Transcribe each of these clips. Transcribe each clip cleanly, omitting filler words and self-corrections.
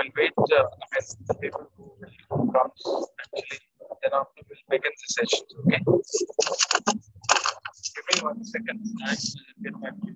we'll wait. The people who comes actually, then after we'll begin the session. Okay. Give me 1 second. I will get back to you.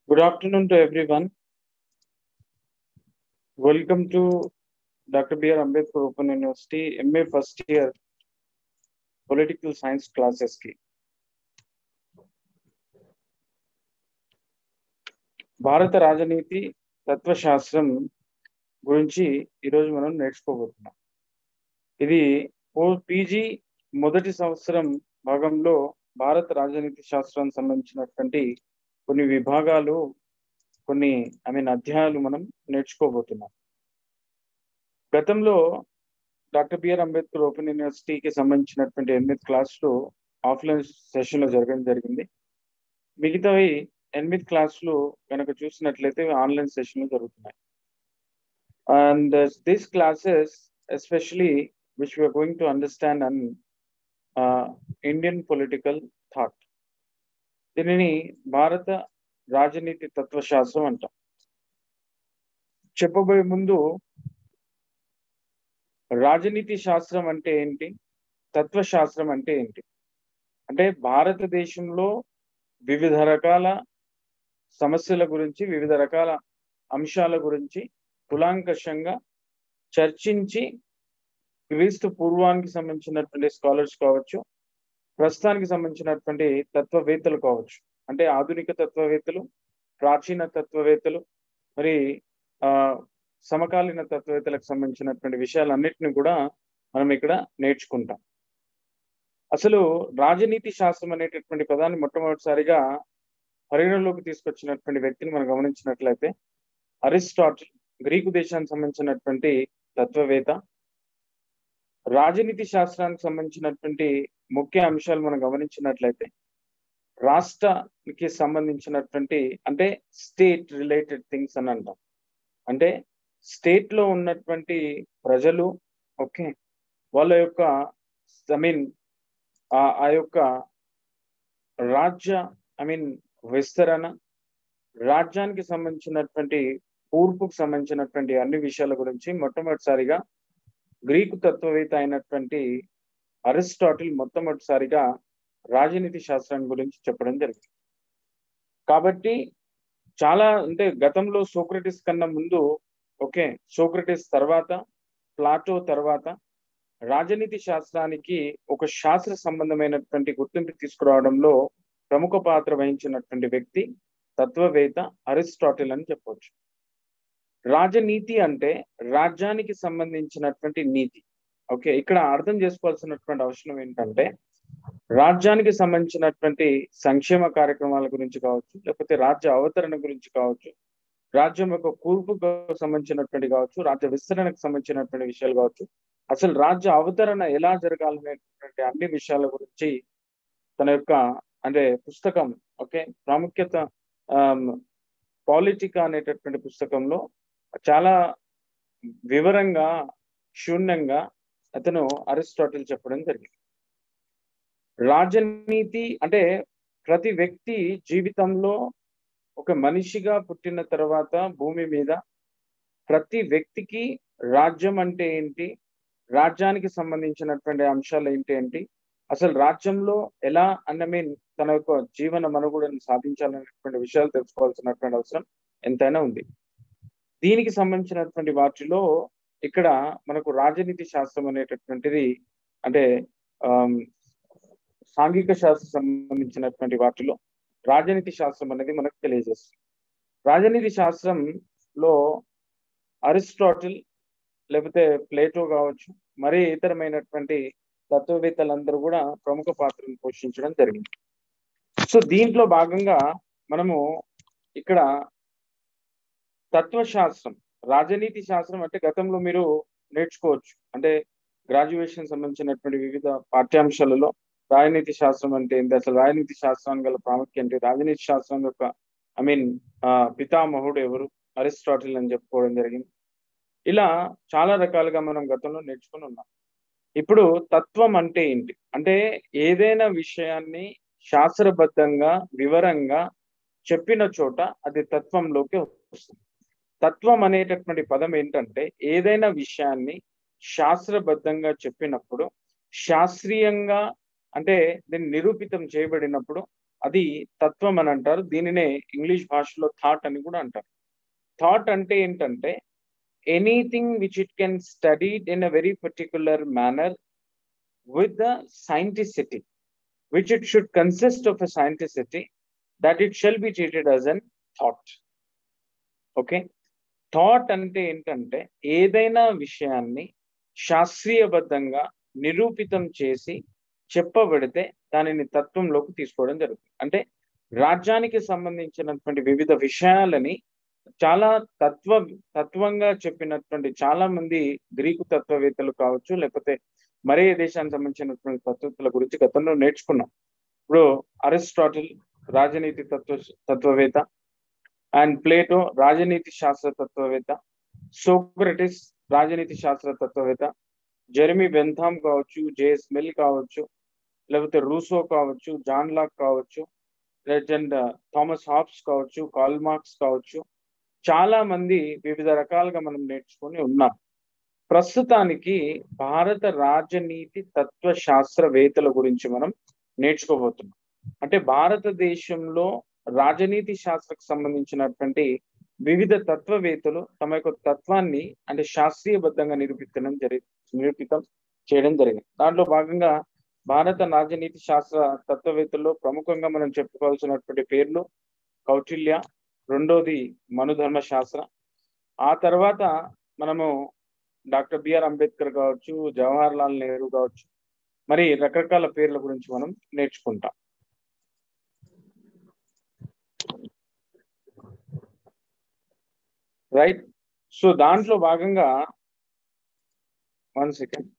Good afternoon to everyone. Welcome to doctor B R Ambedkar open university MA first year political science classes కి భారత రాజనీతి తత్వశాస్త్రం గురించి ఈరోజు మనం నేర్చుకోబోతున్నాం. ఇది PG మొదటి సంవత్సరం భాగంలో భారత రాజనీతి శాస్త్రానికి సంబంధించినటువంటి కొన్ని విభాగాలు, కొన్ని అధ్యాయాలు మనం నేర్చుకోబోతున్నాం. గతంలో డాక్టర్ బిఆర్ అంబేద్కర్ ఓపెన్ యూనివర్సిటీకి సంబంధించినటువంటి 8 క్లాసులు ఆఫ్లైన్ సెషన్ లో జరగడం జరిగింది. మిగతావి 8 క్లాసులు కనుక చూసినట్లయితే ఆన్లైన్ సెషన్ లో జరుగుతున్నాయి. And these classes especially which we are going to understand and Indian political thought. దీనిని భారత రాజనీతి తత్వశాస్త్రం అంటాం. చెప్పబోయే ముందు రాజనీతి శాస్త్రం అంటే ఏంటి, తత్వశాస్త్రం అంటే ఏంటి అంటే భారతదేశంలో వివిధ రకాల సమస్యల గురించి, వివిధ రకాల అంశాల గురించి కులాంకషంగా చర్చించి క్రీస్తు పూర్వానికి సంబంధించినటువంటి స్కాలర్స్ కావచ్చు, ప్రస్తుతానికి సంబంధించినటువంటి తత్వవేత్తలు కావచ్చు, అంటే ఆధునిక తత్వవేత్తలు, ప్రాచీన తత్వవేత్తలు, మరి సమకాలీన తత్వవేత్తలకు సంబంధించినటువంటి విషయాలన్నిటిని కూడా మనం ఇక్కడ నేర్చుకుంటాం. అసలు రాజనీతి శాస్త్రం అనేటటువంటి పదాన్ని మొట్టమొదటిసారిగా పరిగణలోకి తీసుకొచ్చినటువంటి వ్యక్తిని మనం గమనించినట్లయితే అరిస్టాటిల్, గ్రీకు దేశానికి సంబంధించినటువంటి తత్వవేత్త. రాజనీతి శాస్త్రానికి సంబంధించినటువంటి ముఖ్య అంశాలు మనం గమనించినట్లయితే రాష్ట్రానికి సంబంధించినటువంటి, అంటే స్టేట్ రిలేటెడ్ థింగ్స్ అని అంటాం. అంటే స్టేట్ లో ఉన్నటువంటి ప్రజలు, ఓకే, వాళ్ళ యొక్క ఆ యొక్క రాజ్య విస్తరణ, రాజ్యానికి సంబంధించినటువంటి కూర్పుకు సంబంధించినటువంటి అన్ని విషయాల గురించి మొట్టమొదటిసారిగా గ్రీకు తత్వవేత్త అయినటువంటి అరిస్టాటిల్ మొట్టమొదటిసారిగా రాజనీతి శాస్త్రాన్ని గురించి చెప్పడం జరిగింది. కాబట్టి చాలా, అంటే గతంలో సోక్రటిస్ కన్నా ముందు, ఓకే, సోక్రటిస్ తర్వాత, ప్లాటో తర్వాత రాజనీతి శాస్త్రానికి ఒక శాస్త్ర సంబంధమైనటువంటి గుర్తింపు తీసుకురావడంలో ప్రముఖ పాత్ర వహించినటువంటి వ్యక్తి తత్వవేత్త అరిస్టాటిల్ అని చెప్పవచ్చు. రాజనీతి అంటే రాజ్యానికి సంబంధించినటువంటి నీతి. ఓకే, ఇక్కడ అర్థం చేసుకోవాల్సినటువంటి అవసరం ఏంటంటే రాజ్యానికి సంబంధించినటువంటి సంక్షేమ కార్యక్రమాల గురించి కావచ్చు, లేకపోతే రాజ్య అవతరణ గురించి కావచ్చు, రాజ్యం యొక్క కూర్పుకు సంబంధించినటువంటి కావచ్చు, రాజ్య విస్తరణకు సంబంధించినటువంటి విషయాలు కావచ్చు, అసలు రాజ్య అవతరణ ఎలా జరగాలనేటువంటి అన్ని విషయాల గురించి తన యొక్క పుస్తకం, ఓకే, ప్రాముఖ్యత పాలిటికా అనేటటువంటి పుస్తకంలో చాలా వివరంగా, క్షుణ్ణంగా అతను అరిస్టాటిల్ చెప్పడం జరిగింది. రాజనీతి అంటే ప్రతి వ్యక్తి జీవితంలో, ఒక మనిషిగా పుట్టిన తర్వాత భూమి మీద ప్రతి వ్యక్తికి రాజ్యం అంటే ఏంటి, రాజ్యానికి సంబంధించినటువంటి అంశాలు ఏంటి, అసలు రాజ్యంలో ఎలా తన యొక్క జీవన మనుగడను సాధించాలనేటువంటి విషయాలు తెలుసుకోవాల్సినటువంటి అవసరం ఎంతైనా ఉంది. దీనికి సంబంధించినటువంటి వాటిలో ఇక్కడ మనకు రాజనీతి శాస్త్రం అనేటటువంటిది, అంటే సాంఘిక శాస్త్రం సంబంధించినటువంటి వాటిలో రాజనీతి శాస్త్రం అనేది మనకు తెలియజేస్తుంది. రాజనీతి శాస్త్రంలో అరిస్టాటిల్, లేకపోతే ప్లేటో కావచ్చు, మరి ఇతరమైనటువంటి తత్వవేత్తలందరూ కూడా ప్రముఖ పాత్రను పోషించడం జరిగింది. సో దీంట్లో భాగంగా మనము ఇక్కడ తత్వశాస్త్రం, రాజనీతి శాస్త్రం అంటే గతంలో మీరు నేర్చుకోవచ్చు, అంటే గ్రాడ్యుయేషన్ సంబంధించినటువంటి వివిధ పాఠ్యాంశాలలో రాజనీతి శాస్త్రం అంటే ఏంటి, అసలు రాజనీతి శాస్త్రానికి గల ప్రాముఖ్యం ఏంటి, రాజనీతి శాస్త్రం యొక్క పితామహుడు ఎవరు, అరిస్టాటిల్ అని చెప్పుకోవడం జరిగింది. ఇలా చాలా రకాలుగా మనం గతంలో నేర్చుకుని ఉన్నాం. ఇప్పుడు తత్వం అంటే ఏంటి అంటే ఏదైనా విషయాన్ని శాస్త్రబద్ధంగా వివరంగా చెప్పిన చోట అది తత్వంలోకి వస్తుంది. తత్వం అనేటటువంటి పదం ఏంటంటే ఏదైనా విషయాన్ని శాస్త్రబద్ధంగా చెప్పినప్పుడు, శాస్త్రీయంగా అంటే దీన్ని నిరూపితం చేయబడినప్పుడు అది తత్వం అని అంటారు. దీనినే ఇంగ్లీష్ భాషలో థాట్ అని కూడా అంటారు. థాట్ అంటే ఏంటంటే anything which it can study in a very particular manner with the scienticity, which it should consist of a scienticity, that it shall be treated as an thought. Okay, thought అంటే ఏంటంటే ఏదైనా విషయాన్ని శాస్త్రీయబద్ధంగా నిరూపితం చేసి చెప్పబడితే దానిని తత్వంలోకి తీసుకోవడం జరుగుతుంది. అంటే రాజ్యానికి సంబంధించినటువంటి వివిధ విషయాలని చాలా తత్వంగా చెప్పినటువంటి చాలా మంది గ్రీకు తత్వవేత్తలు కావచ్చు, లేకపోతే మరే దేశానికి సంబంధించినటువంటి తత్వవేత్తల గురించి గతంలో నేర్చుకున్నాం. ఇప్పుడు అరిస్టాటిల్ రాజనీతి తత్వవేత్త, అండ్ ప్లేటో రాజనీతి శాస్త్ర తత్వవేత్త, సోక్రటిస్ రాజనీతి శాస్త్ర తత్వవేత్త, జెరెమీ బెంథామ్ కావచ్చు, జేఎస్ మిల్ కావచ్చు, లేకపోతే రూసో కావచ్చు, జాన్ లాక్ కావచ్చు, లెజెండ్ థామస్ హాబ్స్ కావచ్చు, కార్ల్ మార్క్స్ కావచ్చు, చాలా మంది వివిధ రకాలుగా మనం నేర్చుకొని ఉన్నాం. ప్రస్తుతానికి భారత రాజనీతి తత్వ శాస్త్రవేత్తల గురించి మనం నేర్చుకోబోతున్నాం. అంటే భారతదేశంలో రాజనీతి శాస్త్రకు సంబంధించినటువంటి వివిధ తత్వవేత్తలు తమ యొక్క తత్వాన్ని అంటే శాస్త్రీయబద్ధంగా నిరూపితం చేయడం జరిగింది. దాంట్లో భాగంగా భారత రాజనీతి శాస్త్ర తత్వవేత్తల్లో ప్రముఖంగా మనం చెప్పుకోవాల్సినటువంటి పేర్లు కౌటిల్య, రెండోది మనుధర్మ శాస్త్ర, ఆ తర్వాత మనము డాక్టర్ బిఆర్ అంబేద్కర్ కావచ్చు, జవహర్ లాల్ నెహ్రూ కావచ్చు, మరి రకరకాల పేర్ల గురించి మనం నేర్చుకుంటాం. రైట్. సో దాంట్లో భాగంగా 1 second.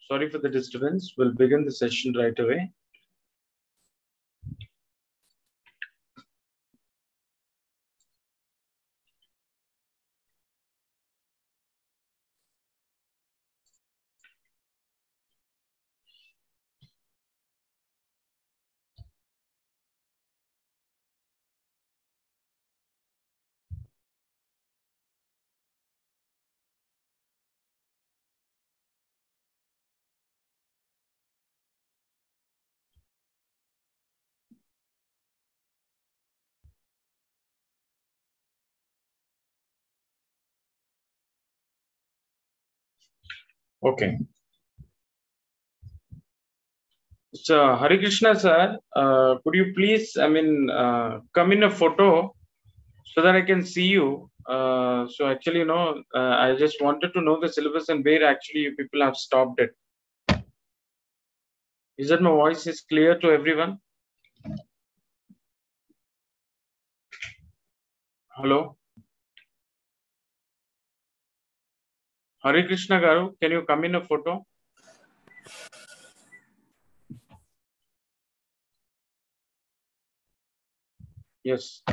Sorry for the disturbance. We'll begin the session right away. Okay. So, Hare Krishna, sir, could you please, come in a photo so that I can see you? So actually, I just wanted to know the syllabus and where actually you people have stopped it. Is that my voice is clear to everyone? Hello? Hare Krishna Garu, can you come in a photo? Yes.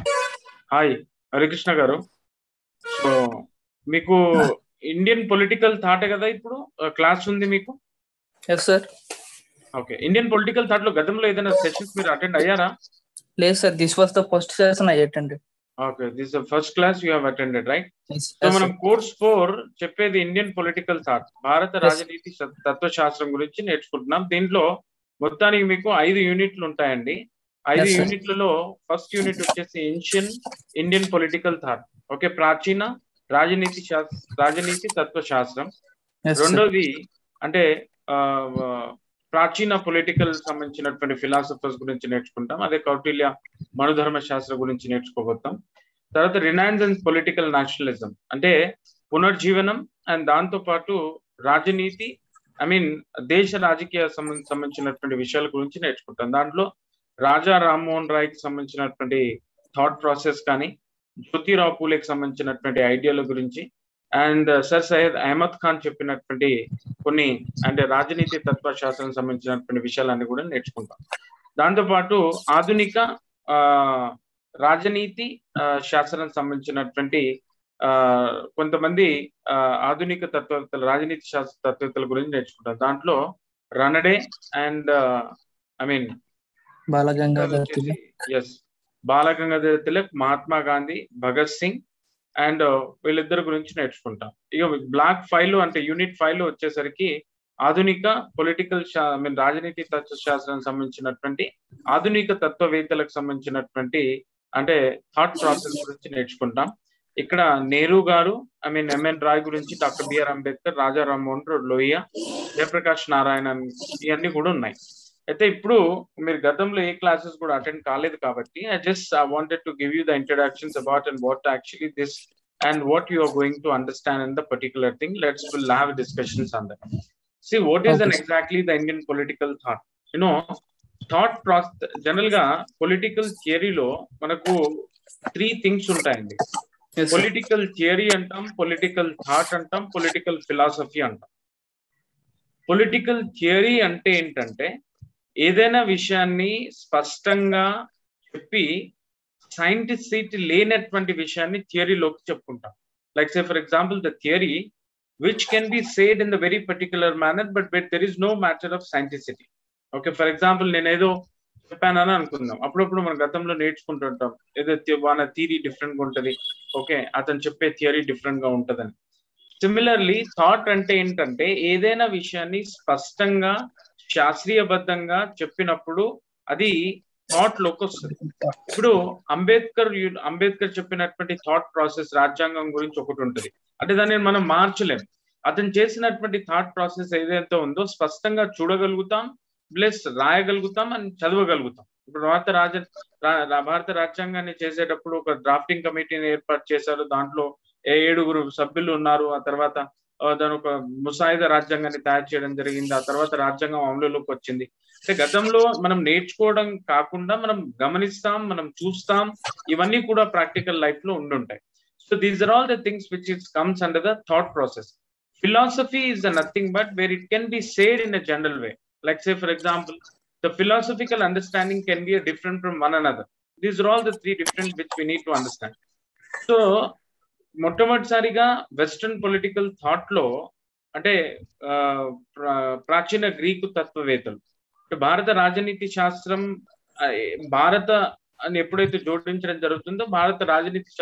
Hi, Hare Krishna Garu. So, మీకు Indian political thought కదా ఇప్పుడు class ఉంది మీకు? Yes sir. Okay. Indian political thought లో గతంలో ఏదైనా sessions మీరు attend అయ్యారా? లేదు sir, this was the first session I attended. Okay, this the first class you have attended, right? Yes, so yes, మనం sir. కోర్స్ 4 చెప్పేది ఇండియన్ పొలిటికల్ థాట్, భారత Yes. రాజనీతి తత్వశాస్త్రం గురించి నేర్చుకుంటున్నాం. దీంట్లో మొత్తానికి మీకు 5 యూనిట్లు ఉంటాయండి. 5 Yes, sir. యూనిట్లలో ఫస్ట్ యూనిట్ వచ్చేసి ఇండియన్ పొలిటికల్ థాట్. ఓకే, ప్రాచీన రాజనీతి తత్వశాస్త్రం. Yes, sir. రెండోది అంటే ప్రాచీన పొలిటికల్ సంబంధించినటువంటి ఫిలాసఫర్స్ గురించి నేర్చుకుంటాం. అదే కౌటిల్య మనుధర్మ శాస్త్రం గురించి నేర్చుకోబోతాం. తర్వాత రినైజెన్స్ పొలిటికల్ నేషనలిజం అంటే పునర్జీవనం అండ్ దాంతో పాటు రాజనీతి, దేశ రాజకీయ సంబంధించినటువంటి విషయాల గురించి నేర్చుకుంటాం. దాంట్లో రాజా రామ్మోహన్ రాయ్కి సంబంధించినటువంటి థాట్ ప్రాసెస్ కానీ, జ్యోతిరావు పూలేకి సంబంధించినటువంటి ఐడియాల గురించి అండ్ సర్ సయ్యద్ అహ్మద్ ఖాన్ చెప్పినటువంటి కొన్ని అంటే రాజనీతి తత్వశాస్త్రం సంబంధించినటువంటి విషయాలన్నీ కూడా నేర్చుకుంటాం. దాంతోపాటు ఆధునిక రాజనీతి శాస్త్రం సంబంధించినటువంటి కొంతమంది ఆధునిక తత్వవేత్తలు, రాజనీతి శాస్త్ర తత్వవేత్తల గురించి నేర్చుకుంటాం. దాంట్లో రనడే అండ్ బాలగంగాధర్ తిలక్, మహాత్మా గాంధీ, భగత్ సింగ్ అండ్ వీళ్ళిద్దరి గురించి నేర్చుకుంటాం. ఇక బ్లాక్ 5 అంటే యూనిట్ 5 వచ్చేసరికి ఆధునిక పొలిటికల్ రాజనీతి తత్వశాస్త్రం సంబంధించినటువంటి ఆధునిక తత్వవేత్తలకు సంబంధించినటువంటి అంటే థాట్ ప్రాసెస్ గురించి నేర్చుకుంటాం. ఇక్కడ నెహ్రూ గారు, ఎంఎన్ రాయ్ గురించి, డాక్టర్ బిఆర్ అంబేద్కర్, రాజా రామ్మోహన్ లోహియా, జయప్రకాష్ నారాయణన్ ఇవన్నీ కూడా ఉన్నాయి. అయితే ఇప్పుడు మీరు గతంలో ఏ క్లాసెస్ కూడా అటెండ్ కాలేదు కాబట్టి I wanted to give you the introductions about and what actually this and what you are going to understand in the particular thing. We'll have discussions on that. See, what is exactly the Indian political thought? Thought process general ga political theory lo manaku 3 things untayandi. Yes, political theory antam, political thought antam, political philosophy antam. Political theory ante entante ఏదైనా విషయాన్ని స్పష్టంగా చెప్పి scientist లేనటువంటి విషయాన్ని థియరీలోకి చెప్పుకుంటాం. Like say for example the theory which can be said in the very particular manner but there is no matter of scientificity. Okay, for example నేను ఏదో చెప్పానని అనుకుందాం. అప్పుడప్పుడు మనం గతంలో నేర్చుకుంటుంటాం ఏదో మన థియరీ డిఫరెంట్ గా ఉంటది, ఓకే అతను చెప్పే థియరీ డిఫరెంట్ గా ఉంటదని. సిమిలర్లీ థాట్ అంటే ఏంటంటే ఏదైనా విషయాన్ని స్పష్టంగా శాస్త్రీయబద్ధంగా చెప్పినప్పుడు అది థాట్ లోకి వస్తుంది. ఇప్పుడు అంబేద్కర్ చెప్పినటువంటి థాట్ ప్రాసెస్ రాజ్యాంగం గురించి ఒకటి ఉంటుంది, అంటే దాన్ని మనం మార్చలేం. అతను చేసినటువంటి థాట్ ప్రాసెస్ ఏదైతే ఉందో స్పష్టంగా చూడగలుగుతాం, ప్లస్ రాయగలుగుతాం అని చదవగలుగుతాం. ఇప్పుడు భారత రాజ్యాంగాన్ని చేసేటప్పుడు ఒక డ్రాఫ్టింగ్ కమిటీని ఏర్పాటు చేశారు. దాంట్లో 7 సభ్యులు ఉన్నారు. ఆ తర్వాత దాని ఒక ముసాయిదా రాజ్యాంగాన్ని తయారు చేయడం జరిగింది. ఆ తర్వాత రాజ్యాంగం అమలులోకి వచ్చింది. అంటే గతంలో మనం నేర్చుకోవడం కాకుండా మనం గమనిస్తాం, మనం చూస్తాం, ఇవన్నీ కూడా ప్రాక్టికల్ లైఫ్ లో ఉండుంటాయి. So these are all the things which it comes under the thought process. Philosophy is nothing but where it can be said in a general way. Like say for example, the philosophical understanding can be different from one another. These are all the 3 different which we need to understand. So మొట్టమొదటిసారిగా western political thought లో అంటే ప్రాచీన Greek తత్వవేత్తలు భారత రాజనీతి శాస్త్రం భారత అని ఎప్పుడైతే జోడించడం జరుగుతుందో భారత రాజనీతి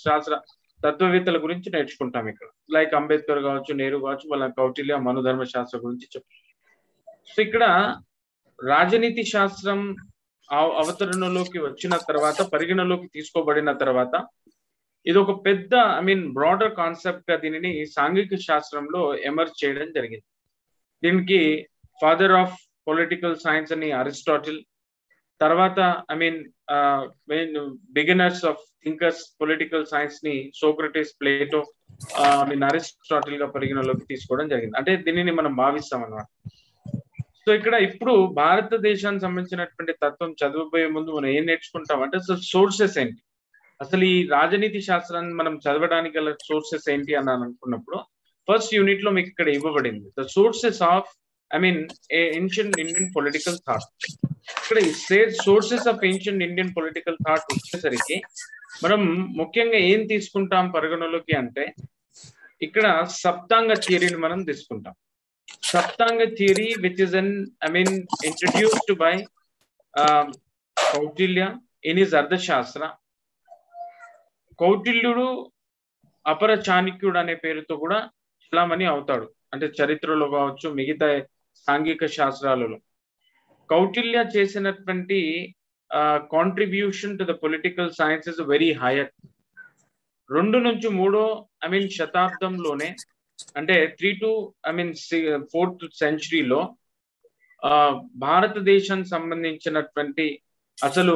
శాస్త్ర తత్వవేత్తల గురించి నేర్చుకుంటాం ఇక్కడ. లైక్ అంబేద్కర్ కావచ్చు, నెహ్రూ కావచ్చు, వాళ్ళ కౌటిల్య మనుధర్మ శాస్త్రం గురించి చెప్తాం. సో ఇక్కడ రాజనీతి శాస్త్రం అవతరణలోకి వచ్చిన తర్వాత, పరిగణలోకి తీసుకోబడిన తర్వాత ఇది ఒక పెద్ద బ్రాడర్ కాన్సెప్ట్ గా దీనిని సాంఘిక శాస్త్రంలో ఎమర్జ్ చేయడం జరిగింది. దీనికి ఫాదర్ ఆఫ్ పొలిటికల్ సైన్స్ అని అరిస్టాటిల్, తర్వాత beginners of thinkers political science ని సోక్రటీస్, ప్లేటో, అరిస్టాటిల్ గా పరిగణలోకి తీసుకోవడం జరిగింది. అంటే దీనిని మనం భావిస్తాం అన్నమాట. సో ఇక్కడ ఇప్పుడు భారతదేశానికి సంబంధించినటువంటి తత్వం చదవబోయే ముందు మనం ఏం నేర్చుకుంటాం అంటే అసలు సోర్సెస్ ఏంటి, అసలు ఈ రాజనీతి శాస్త్రాన్ని మనం చదవడానికి గల సోర్సెస్ ఏంటి అని అనుకున్నప్పుడు ఫస్ట్ యూనిట్ లో మీకు ఇక్కడ ఇవ్వబడింది the sources of ancient Indian political thought. ఇక్కడ sources of ancient Indian political thought వచ్చేసరికి మనం ముఖ్యంగా ఏం తీసుకుంటాం పరిగణలోకి అంటే ఇక్కడ సప్తాంగ థియరీని మనం తీసుకుంటాం. Saptanga theory which is introduced by Kautilya in his Arthashastra. కౌటిల్యుడు అపర చాణక్యుడు అనే పేరుతో కూడా చలామణి అవుతాడు, అంటే చరిత్రలో కావచ్చు మిగతా సాంఘిక శాస్త్రాలలో. కౌటిల్య చేసినటువంటి contribution to the political science is very hire. 2 నుంచి 3 శతాబ్దంలోనే, అంటే 3 to 4th centuryలో భారతదేశానికి సంబంధించినటువంటి అసలు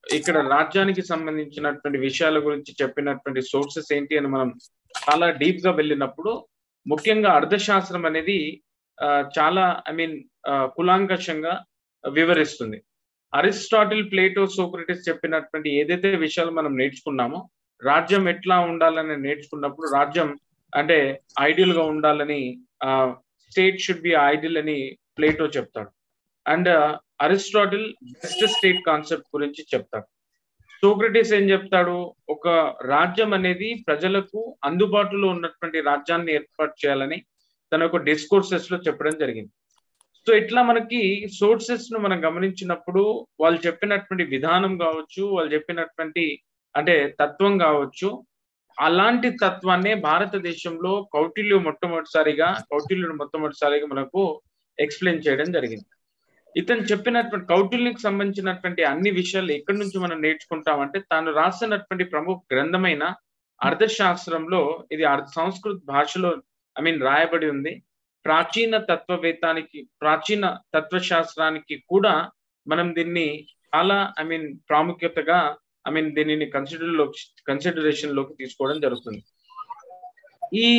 ఇక్కడ రాజ్యానికి సంబంధించినటువంటి విషయాల గురించి చెప్పినటువంటి సోర్సెస్ ఏంటి అని మనం చాలా డీప్ గా వెళ్ళినప్పుడు ముఖ్యంగా అర్థశాస్త్రం అనేది చాలా కులాంకషంగా వివరిస్తుంది. అరిస్టాటిల్, ప్లేటో, సోక్రటీస్ చెప్పినటువంటి ఏదైతే విషయాలు మనం నేర్చుకున్నామో రాజ్యం ఎట్లా ఉండాలని నేర్చుకున్నప్పుడు రాజ్యం అంటే ఐడియల్ గా ఉండాలని, స్టేట్ షుడ్ బి ఐడియల్ అని ప్లేటో చెప్తాడు. And Aristotle best state concept గురించి చెప్తాడు. సోక్రటీస్ ఏం చెప్తాడు, ఒక రాజ్యం అనేది ప్రజలకు అందుబాటులో ఉన్నటువంటి రాజ్యాన్ని ఏర్పాటు చేయాలని తన యొక్క డిస్కోర్సెస్ లో చెప్పడం జరిగింది. సో ఇట్లా మనకి సోర్సెస్ ను మనం గమనించినప్పుడు వాళ్ళు చెప్పినటువంటి విధానం కావచ్చు, వాళ్ళు చెప్పినటువంటి అంటే తత్వం కావచ్చు, అలాంటి తత్వాన్నే భారతదేశంలో కౌటిల్యుడు మొట్టమొదటిసారిగా మనకు ఎక్స్ప్లెయిన్ చేయడం జరిగింది. ఇతను చెప్పినటువంటి కౌటిల్యునికి సంబంధించినటువంటి అన్ని విషయాలు ఎక్కడి నుంచి మనం నేర్చుకుంటామంటే తాను రాసినటువంటి ప్రముఖ గ్రంథమైన అర్థశాస్త్రంలో, ఇది సంస్కృత భాషలో రాయబడి ఉంది. ప్రాచీన తత్వశాస్త్రానికి కూడా మనం దీన్ని చాలా ప్రాముఖ్యతగా దీనిని కన్సిడరేషన్ లోకి తీసుకోవడం జరుగుతుంది. ఈ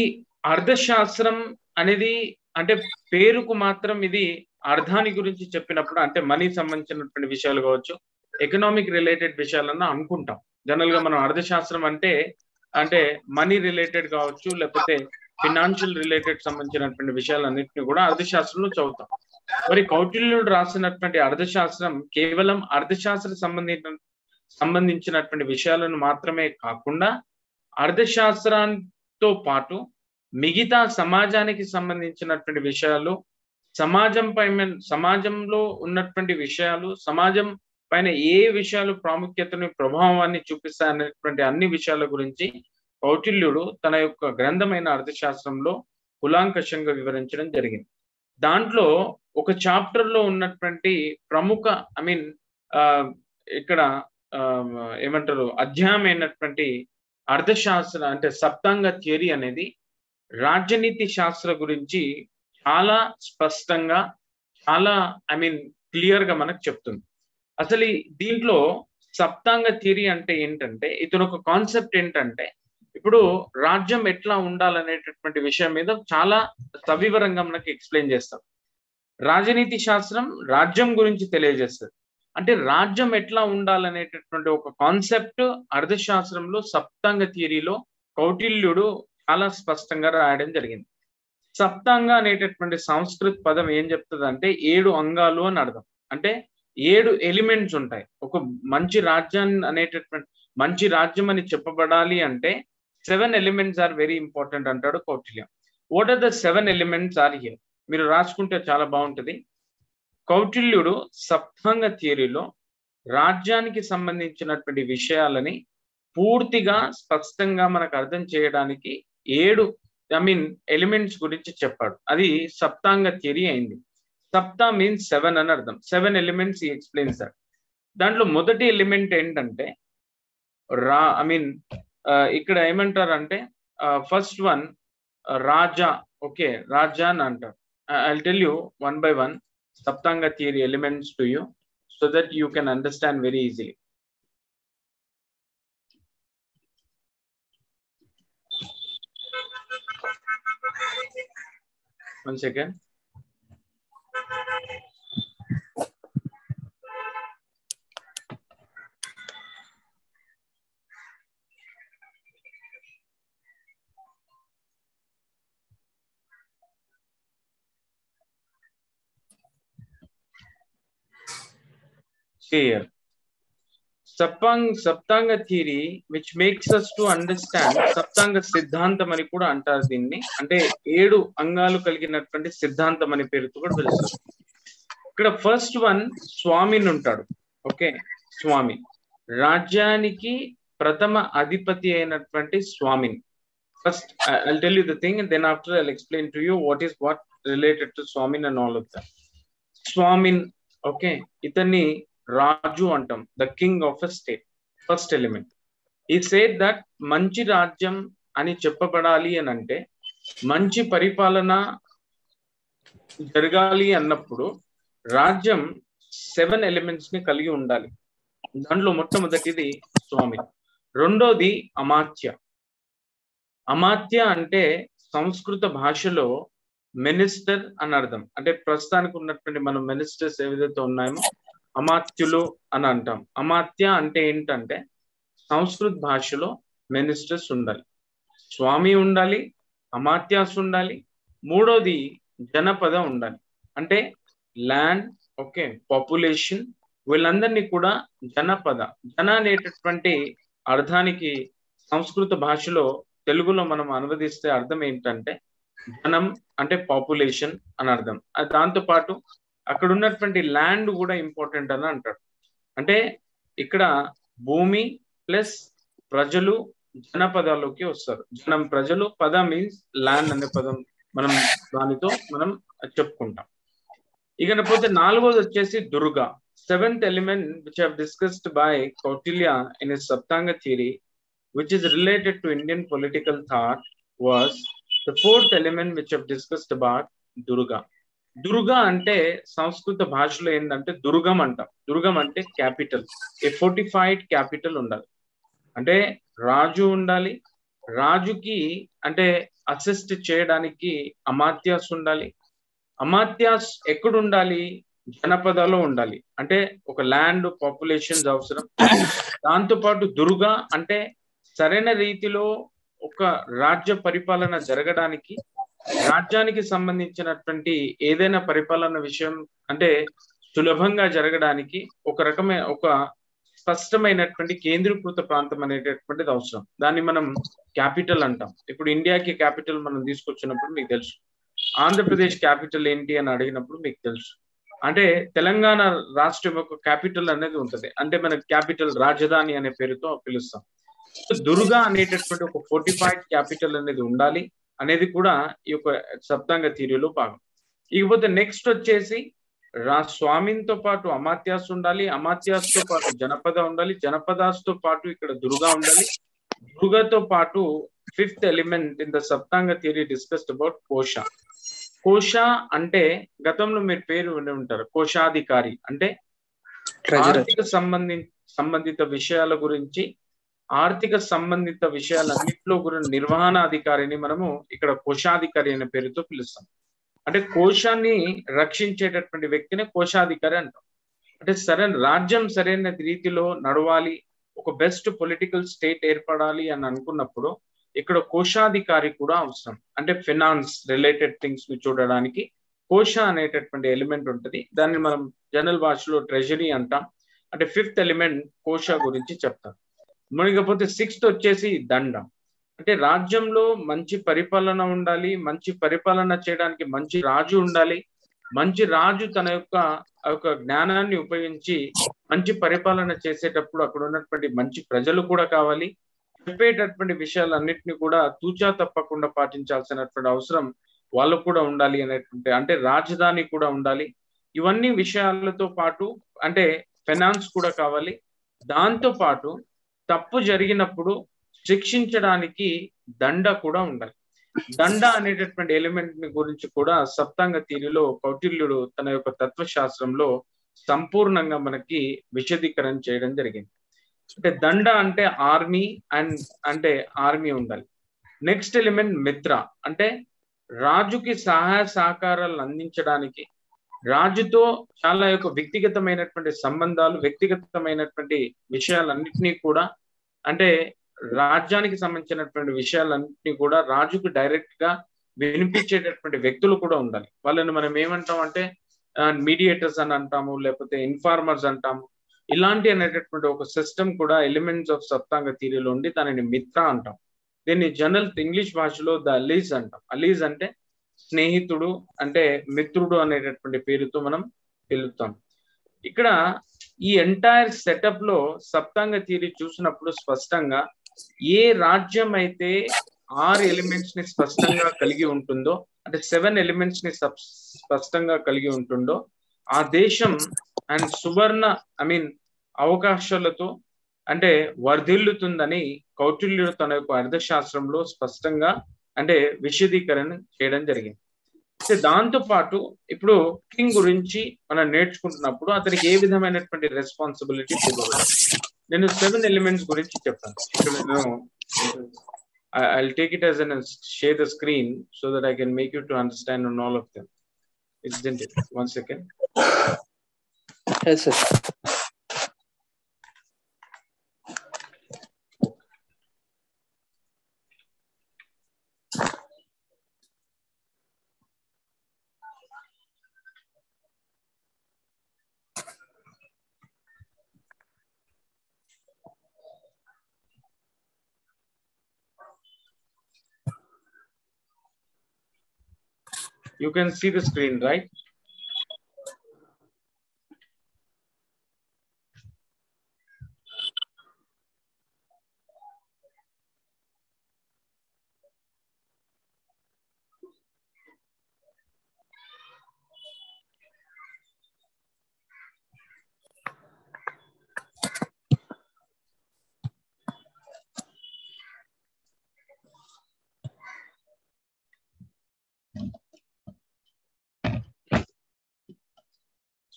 అర్థశాస్త్రం అనేది అంటే పేరుకు మాత్రం ఇది అర్థాన్ని గురించి చెప్పినప్పుడు అంటే మనీ సంబంధించినటువంటి విషయాలు కావచ్చు, ఎకనామిక్ రిలేటెడ్ విషయాలన్నా అనుకుంటాం. జనరల్ గా మనం అర్థశాస్త్రం అంటే మనీ రిలేటెడ్ కావచ్చు, లేకపోతే ఫినాన్షియల్ రిలేటెడ్ సంబంధించినటువంటి విషయాలన్నింటినీ కూడా అర్థశాస్త్రంలో చదువుతాం. మరి కౌటిల్యుడు రాసినటువంటి అర్థశాస్త్రం కేవలం అర్థశాస్త్ర సంబంధించినటువంటి విషయాలను మాత్రమే కాకుండా అర్థశాస్త్రంతో పాటు మిగతా సమాజానికి సంబంధించినటువంటి విషయాలు, సమాజంలో ఉన్నటువంటి విషయాలు, సమాజం పైన ఏ విషయాలు ప్రాముఖ్యతను ప్రభావాన్ని చూపిస్తాయనేటువంటి అన్ని విషయాల గురించి కౌటిల్యుడు తన యొక్క గ్రంథమైన అర్థశాస్త్రంలో కులాంకషంగా వివరించడం జరిగింది. దాంట్లో ఒక చాప్టర్ లో ఉన్నటువంటి ప్రముఖ ఇక్కడ అధ్యాయం అయినటువంటి అర్థశాస్త్ర అంటే సప్తాంగ థియరీ అనేది రాజనీతి శాస్త్ర గురించి చాలా స్పష్టంగా చాలా క్లియర్ గా మనకు చెప్తుంది. అసలు దీంట్లో సప్తాంగ థియరీ అంటే ఏంటంటే ఇతను ఒక కాన్సెప్ట్ ఏంటంటే ఇప్పుడు రాజ్యం ఎట్లా ఉండాలనేటటువంటి విషయం మీద చాలా సవివరంగా మనకి ఎక్స్ప్లెయిన్ చేస్తాం. రాజనీతి శాస్త్రం రాజ్యం గురించి తెలియజేస్తుంది. అంటే రాజ్యం ఎట్లా ఉండాలనేటటువంటి ఒక కాన్సెప్ట్ అర్థశాస్త్రంలో సప్తాంగ థియరీలో కౌటిల్యుడు చాలా స్పష్టంగా రాయడం జరిగింది. సప్తాంగ అనేటటువంటి సంస్కృత పదం ఏం చెప్తుంది అంటే 7 అంగాలు అని అర్థం. అంటే 7 ఎలిమెంట్స్ ఉంటాయి. ఒక మంచి మంచి రాజ్యం అని చెప్పబడాలి అంటే 7 ఎలిమెంట్స్ ఆర్ వెరీ ఇంపార్టెంట్ అంటాడు Kautilya. What are the 7 elements are here? మీరు రాసుకుంటే చాలా బాగుంటది. కౌటిల్యుడు సప్తాంగ థియరీలో రాజ్యానికి సంబంధించినటువంటి విషయాలని పూర్తిగా స్పష్టంగా మనకు అర్థం చేయడానికి 7 ఎలిమెంట్స్ గురించి చెప్పాడు. అది సప్తాంగ థియరీ అయింది. సప్తా మీన్స్ 7 అని అర్థం. 7 ఎలిమెంట్స్ ఈ ఎక్స్ప్లెయిన్స్ దట్. దాంట్లో మొదటి ఎలిమెంట్ ఏంటంటే ఇక్కడ ఏమంటారంటే ఫస్ట్ వన్ రాజా. ఓకే, రాజా అని అంటారు. I'll tell you one by one Saptanga theory elements to you so that you can understand very easily. One second. Here. Saptanga theory, which makes us to understand Saptanga సిద్ధాంతం అని కూడా అంటారు దీన్ని. అంటే 7 అంగాలు కలిగినటువంటి సిద్ధాంతం అనే పేరుతో కూడా పిలుస్తారు. ఇక్కడ ఫస్ట్ వన్ స్వామిని ఉంటాడు. ఓకే, స్వామి రాజ్యానికి ప్రథమ అధిపతి అయినటువంటి స్వామిని. First I'll tell you the thing and then after I'll explain to you what related to Swamin and all of that. Swamin, okay, ఇతన్ని రాజు అంటాం, the king of a state. First element ఈ said that మంచి రాజ్యం అని చెప్పబడాలి అని అంటే, మంచి పరిపాలన జరగాలి అన్నప్పుడు రాజ్యం 7 ఎలిమెంట్స్ ని కలిగి ఉండాలి. దాంట్లో మొట్టమొదటిది స్వామి, రెండోది అమాత్య. అమాత్య అంటే సంస్కృత భాషలో మినిస్టర్ అని అర్థం. అంటే ప్రస్తుతానికి ఉన్నటువంటి మనం మినిస్టర్స్ ఏదైతే ఉన్నాయో అమాత్యులు అని అంటాం. అమాత్య అంటే ఏంటంటే సంస్కృత భాషలో మినిస్టర్స్ ఉండాలి, స్వామి ఉండాలి, అమాత్యాస్ ఉండాలి, మూడోది జనపద ఉండాలి. అంటే ల్యాండ్, ఓకే, పాపులేషన్, వీళ్ళందరినీ కూడా జనపద. జన అనేటటువంటి అర్థానికి సంస్కృత భాషలో తెలుగులో మనం అనువదిస్తే అర్థం ఏంటంటే జనం అంటే పాపులేషన్ అని అర్థం. దాంతో పాటు అక్కడ ఉన్నటువంటి ల్యాండ్ కూడా ఇంపార్టెంట్ అని అంటాడు. అంటే ఇక్కడ భూమి ప్లస్ ప్రజలు జనపదాలోకి వస్తారు. జనం, ప్రజలు, పద మీన్స్ ల్యాండ్ అనే పదం మనం దానితో మనం చెప్పుకుంటాం. ఇకపోతే నాలుగోది వచ్చేసి Durga. 7th element which I have discussed by Kautilya in his Saptanga theory, which is related to Indian political thought, was the 4th element which I have discussed about Durga. Durga అంటే సంస్కృత భాషలో ఏంటంటే దుర్గం అంటాం. దుర్గం అంటే క్యాపిటల్, ఏ ఫోర్టిఫైడ్ క్యాపిటల్ ఉండాలి. అంటే రాజు ఉండాలి, రాజుకి అంటే అసిస్ట్ చేయడానికి అమాత్యాస్ ఉండాలి. అమాత్యాస్ ఎక్కడ ఉండాలి? జనపదలో ఉండాలి. అంటే ఒక ల్యాండ్, పాపులేషన్స్ అవసరం. దాంతో పాటు దుర్గా అంటే సరైన రీతిలో ఒక రాజ్య పరిపాలన జరగడానికి, రాజ్యానికి సంబంధించినటువంటి ఏదైనా పరిపాలన విషయం అంటే సులభంగా జరగడానికి ఒక రకమైన ఒక స్పష్టమైనటువంటి కేంద్రీకృత ప్రాంతం అనేటటువంటిది అవసరం. దాన్ని మనం క్యాపిటల్ అంటాం. ఇప్పుడు ఇండియాకి క్యాపిటల్ మనం తీసుకొచ్చినప్పుడు మీకు తెలుసు, ఆంధ్రప్రదేశ్ క్యాపిటల్ ఏంటి అని అడిగినప్పుడు మీకు తెలుసు. అంటే తెలంగాణ రాష్ట్రం యొక్క క్యాపిటల్ అనేది ఉంటది. అంటే మన క్యాపిటల్ రాజధాని అనే పేరుతో పిలుస్తాం. దుర్గా అనేటటువంటి ఒక ఫోర్టిఫైడ్ క్యాపిటల్ అనేది ఉండాలి అనేది కూడా ఈ యొక్క సప్తాంగ థియరీలో భాగం. ఇకపోతే నెక్స్ట్ వచ్చేసి స్వామితో పాటు అమాత్యాస్ ఉండాలి, అమాత్యాస్ తో పాటు జనపద ఉండాలి, జనపదాస్ తో పాటు ఇక్కడ దుర్గా ఉండాలి. దుర్గాతో పాటు 5th element in the Saptanga theory discussed about Kosha. కోశ అంటే గతంలో మీరు పేరు విని ఉంటారు, కోశాధికారి. అంటే ఆర్థిక సంబంధిత విషయాల గురించి, ఆర్థిక సంబంధిత విషయాలన్నింటిలో గురించి నిర్వహణాధికారిని మనము ఇక్కడ కోశాధికారి అనే పేరుతో పిలుస్తాం. అంటే కోశాన్ని రక్షించేటటువంటి వ్యక్తిని కోశాధికారి అంటాం. అంటే రాజ్యం సరైన రీతిలో నడవాలి, ఒక బెస్ట్ పొలిటికల్ స్టేట్ ఏర్పడాలి అని అనుకున్నప్పుడు ఇక్కడ కోశాధికారి కూడా అవసరం. అంటే ఫినాన్స్ రిలేటెడ్ థింగ్స్ ని చూడడానికి కోశ అనేటటువంటి ఎలిమెంట్ ఉంటుంది. దాన్ని మనం జనరల్ భాషలో ట్రెజరీ అంటాం. అంటే 5th ఎలిమెంట్ కోశ గురించి చెప్తాం. ఇకపోతే 6th వచ్చేసి దండ. అంటే రాజ్యంలో మంచి పరిపాలన ఉండాలి, మంచి పరిపాలన చేయడానికి మంచి రాజు ఉండాలి. మంచి రాజు తన యొక్క జ్ఞానాన్ని ఉపయోగించి మంచి పరిపాలన చేసేటప్పుడు అక్కడ ఉన్నటువంటి మంచి ప్రజలు కూడా కావాలి. చెప్పేటటువంటి విషయాలన్నింటినీ కూడా తూచా తప్పకుండా పాటించాల్సినటువంటి అవసరం వాళ్ళకు కూడా ఉండాలి అనేటువంటి, అంటే రాజధాని కూడా ఉండాలి. ఇవన్నీ విషయాలతో పాటు అంటే ఫైనాన్స్ కూడా కావాలి. దాంతో పాటు తప్పు జరిగినప్పుడు శిక్షించడానికి దండ కూడా ఉండాలి. దండ అనేటటువంటి ఎలిమెంట్ ని గురించి కూడా సప్తాంగ థియరీలో కౌటిల్యుడు తన యొక్క తత్వశాస్త్రంలో సంపూర్ణంగా మనకి విశదీకరణ చేయడం జరిగింది. అంటే దండ అంటే ఆర్మీ అంటే ఆర్మీ ఉండాలి. నెక్స్ట్ ఎలిమెంట్ మిత్ర అంటే రాజుకి సహాయ సహకారాలను అందించడానికి, రాజుతో చాలా యొక్క వ్యక్తిగతమైనటువంటి సంబంధాలు, వ్యక్తిగతమైనటువంటి విషయాలన్నింటినీ కూడా, అంటే రాజ్యానికి సంబంధించినటువంటి విషయాలన్నింటినీ కూడా రాజుకు డైరెక్ట్ గా వినిపించేటటువంటి వ్యక్తులు కూడా ఉండాలి. వాళ్ళని మనం ఏమంటాం అంటే మీడియేటర్స్ అని అంటాము, లేకపోతే ఇన్ఫార్మర్స్ అంటాము. ఇలాంటి అనేటటువంటి ఒక సిస్టమ్ కూడా ఎలిమెంట్స్ ఆఫ్ సప్తాంగ థియరీలో ఉండి దానిని మిత్ర అంటాం. దీన్ని జనరల్ ఇంగ్లీష్ భాషలో ద అలీజ్ అంటాం. అలీజ్ అంటే స్నేహితుడు, అంటే మిత్రుడు అనేటటువంటి పేరుతో మనం పిలుస్తాం. ఇక్కడ ఈ ఎంటైర్ సెటప్ లో సప్తాంగ థియరీ చూసినప్పుడు స్పష్టంగా ఏ రాజ్యం అయితే 6 ఎలిమెంట్స్ ని స్పష్టంగా కలిగి ఉంటుందో, అంటే 7 ఎలిమెంట్స్ ని స్పష్టంగా కలిగి ఉంటుందో ఆ దేశం అండ్ సువర్ణ అవకాశాలతో అంటే వర్ధిల్లుతుందని కౌటిల్యుడు తన యొక్క అర్థశాస్త్రంలో స్పష్టంగా అంటే విశదీకరణ చేయడం జరిగింది. దాంతో పాటు ఇప్పుడు కింగ్ గురించి మనం నేర్చుకుంటున్నప్పుడు అతనికి ఏ విధమైనటువంటి రెస్పాన్సిబిలిటీ ఇవ్వాలి. నేను 7 ఎలిమెంట్స్ గురించి చెప్పాను. ఇక్కడ నేను I'll take it as an share the screen so that I can make you to understand on all of them. Isn't it? One second. Yes, sir. You can see the screen, right?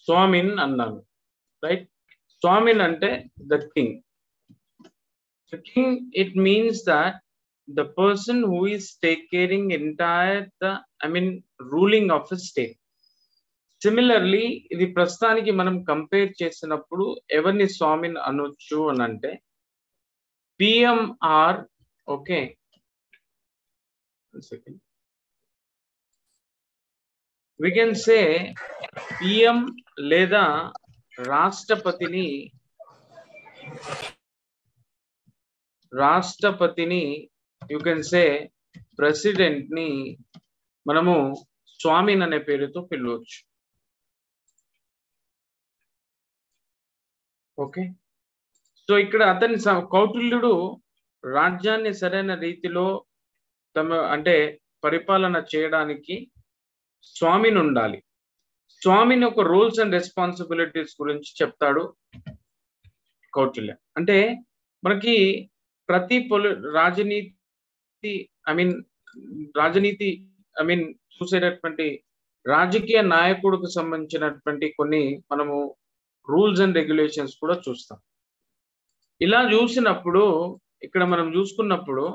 స్వామిన్ అన్నాను, right? స్వామిన్ అంటే the king. The king, it means that the person who is taking entire ruling of a state. Similarly, ఇది ప్రస్తుతానికి మనం compare చేసినప్పుడు ఎవరిని స్వామిన్ అనొచ్చు అని అంటే PMR. Okay, we can say PM లేదా రాష్ట్రపతిని యు కెన్ సే ప్రెసిడెంట్ ని మనము స్వామిన్ అనే పేరుతో పిలవచ్చు. ఓకే, సో ఇక్కడ అతని కౌటిల్యుడు రాజ్యాన్ని సరైన రీతిలో పరిపాలన చేయడానికి స్వామిని ఉండాలి. స్వామిని ఒక రూల్స్ అండ్ రెస్పాన్సిబిలిటీస్ గురించి చెప్తాడు కౌటిల్య. అంటే మనకి ప్రతి రాజనీతి చూసేటటువంటి రాజకీయ నాయకుడికి సంబంధించినటువంటి కొన్ని మనము రూల్స్ అండ్ రెగ్యులేషన్స్ కూడా చూస్తాం. ఇలా చూసినప్పుడు ఇక్కడ మనం చూసుకున్నప్పుడు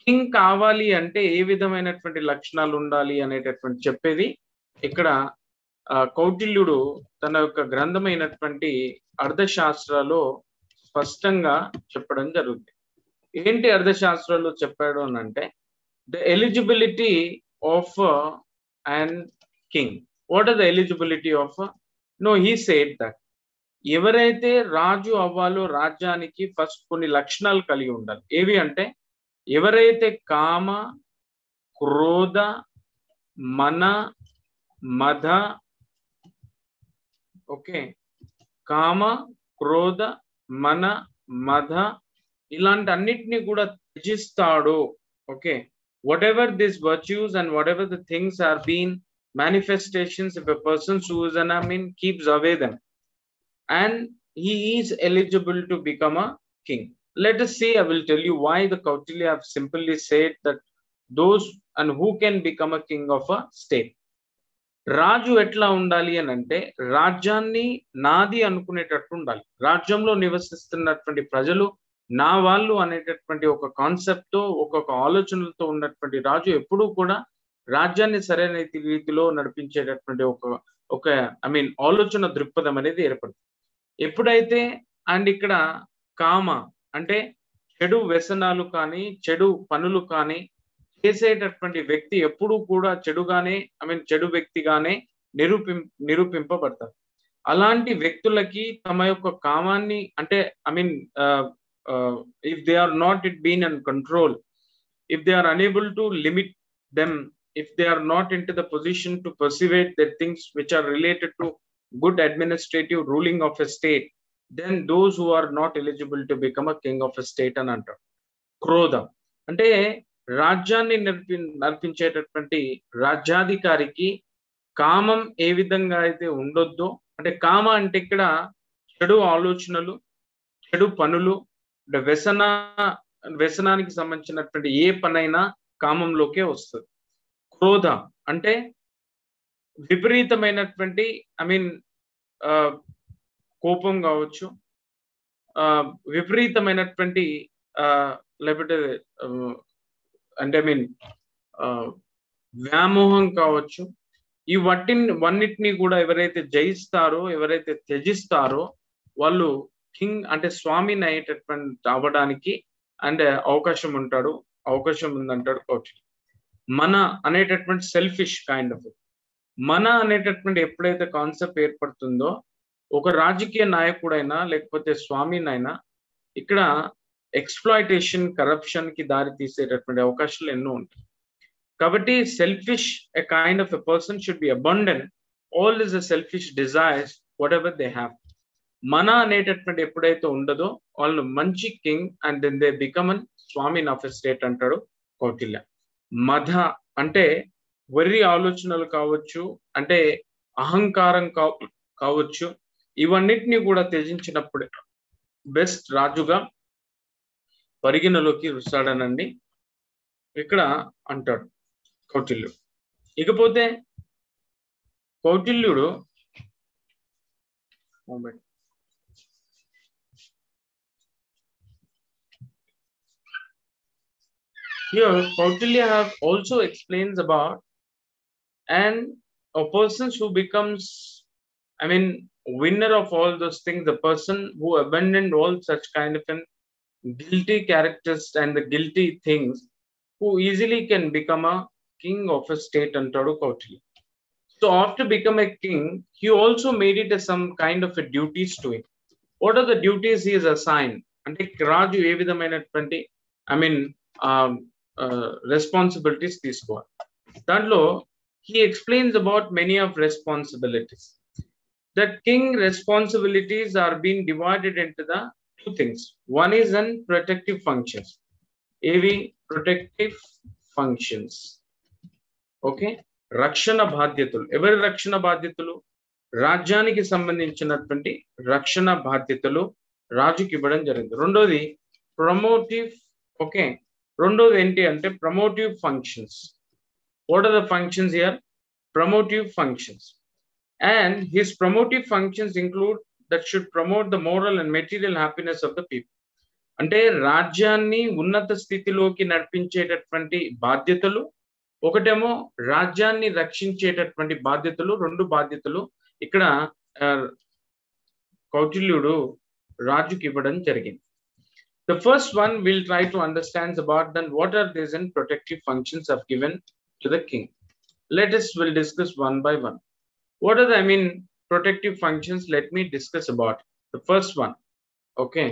కింగ్ కావాలి అంటే ఏ విధమైనటువంటి లక్షణాలు ఉండాలి అనేటటువంటి చెప్పేది ఇక్కడ కౌటిల్యుడు తన యొక్క గ్రంథమైనటువంటి అర్థశాస్త్రాలో స్పష్టంగా చెప్పడం జరుగుతుంది. ఏంటి అర్థశాస్త్రాల్లో చెప్పాడు అని అంటే the eligibility of and king. What are the eligibility of? No, he said that ఎవరైతే రాజు అవ్వాలో రాజ్యానికి ఫస్ట్ కొన్ని లక్షణాలు కలిగి ఉండాలి. ఏవి అంటే ఎవరైతే కామ, క్రోధ, మన, మద, ఓకే, కామ, క్రోధ, మన, మద ఇలాంటి అన్నిటినీ కూడా త్యజిస్తాడు. Okay, whatever this virtues and whatever the things are been manifestations, if a person chooses and keeps away them, and he is eligible to become a king. Let us see, I will tell you why the Kautilya have simply said that those and who can become a king of a state. రాజు ఎట్లా ఉండాలి అని అంటే రాజ్యాన్ని నాది అనుకునేటట్టు ఉండాలి. రాజ్యంలో నివసిస్తున్నటువంటి ప్రజలు నా వాళ్ళు అనేటటువంటి ఒక కాన్సెప్ట్ తో ఒక్కొక్క ఆలోచనలతో ఉన్నటువంటి రాజు ఎప్పుడూ కూడా రాజ్యాన్ని సరైన రీతిలో నడిపించేటటువంటి ఒక ఆలోచన దృక్పథం అనేది ఏర్పడుతుంది. ఎప్పుడైతే అండ్ ఇక్కడ కామ అంటే చెడు వ్యసనాలు కానీ చెడు పనులు కానీ చేసేటటువంటి వ్యక్తి ఎప్పుడూ కూడా చెడుగానే చెడు వ్యక్తిగానే నిరూపింపబడతారు. అలాంటి వ్యక్తులకి తమ యొక్క కామాన్ని అంటే if they are not it been in control, if they are unable to limit them, if they are not into the position to persuade the things which are related to good administrative ruling of a state, then those who are not eligible to become a king of a state అని అంటారు. క్రోధం అంటే రాజ్యాన్ని నడిపించేటటువంటి రాజ్యాధికారికి కామం ఏ విధంగా అయితే ఉండొద్దో, అంటే కామ అంటే ఇక్కడ చెడు ఆలోచనలు, చెడు పనులు, వ్యసనానికి సంబంధించినటువంటి ఏ పనైనా కామంలోకే వస్తుంది. క్రోధ అంటే విపరీతమైనటువంటి కోపం కావచ్చు, విపరీతమైనటువంటి లేకపోతే అంటే వ్యామోహం కావచ్చు. ఈ వన్నిటిని కూడా ఎవరైతే జయిస్తారో, ఎవరైతే త్యజిస్తారో వాళ్ళు కింగ్ అంటే స్వామిని అయ్యేటటువంటి అవ్వడానికి అవకాశం ఉందంటాడు కౌటిల్య. మన అనేటటువంటి సెల్ఫిష్ కైండ్ ఆఫ్ మన అనేటటువంటి ఎప్పుడైతే కాన్సెప్ట్ ఏర్పడుతుందో ఒక రాజకీయ నాయకుడైనా లేకపోతే స్వామినైనా ఇక్కడ ఎక్స్‌ప్లాయిటేషన్, కరప్షన్ కి దారి తీసేటటువంటి అవకాశాలు ఎన్నో ఉంటాయి. కాబట్టి selfish a kind of a person should be abandon all this selfish desires whatever they have. మన అనేటటువంటి ఎప్పుడైతే ఉండదో వాళ్ళు మంచి king and then they become an swamin of a state అంటాడు కౌటిల్య. మద అంటే వెర్రి ఆలోచనలు కావచ్చు, అంటే అహంకారం కావచ్చు, ఇవన్నిటిని కూడా త్యజించినప్పుడే బెస్ట్ రాజుగా పరిగణలోకి వస్తాడనండి ఇక్కడ అంటాడు కౌటిల్యుడు. ఇకపోతే కౌటిల్యుడు here Kautilya have also explains about and a person who becomes winner of all those things, the person who abandoned all such kind of an guilty characters and the guilty things, who easily can become a king of a state antadu Kautilya. So after become a king, he also made it as some kind of a duties to him. What are the duties he is assigned? Ante raju ఏ విధమైనటువంటి responsibilities తీసుకోవాలి. దాంట్లో he explains about many of responsibilities. That king responsibilities are being divided into the two things. One is in protective functions. AV protective functions. Okay. రక్షణ బాధ్యతలు. ఎవరి రక్షణ బాధ్యతలు? రాజ్యానికి సంబంధించినటువంటి రక్షణ బాధ్యతలు రాజుకి ఇవ్వడం జరిగింది. రెండోది ప్రమోటివ్. ఓకే, రెండోది ఏంటి అంటే promotive functions. What are the functions here? Promotive functions. And his promotive functions include that should promote the moral and material happiness of the people. అంటే రాజ్యాన్ని ఉన్నత స్థితిలోకి నడిపించేటటువంటి బాధ్యతలు, ఒకటేమో రాజ్యాన్ని రక్షించేటటువంటి బాధ్యతలు. రెండు బాధ్యతలు ఇక్కడ కౌటిల్యుడు రాజుకి ఇవ్వడం జరిగింది. The first one we'll try to understand about then what are these and protective functions have given to the king. We'll discuss one by one. What are the protective functions? Let me discuss about the first one. Okay,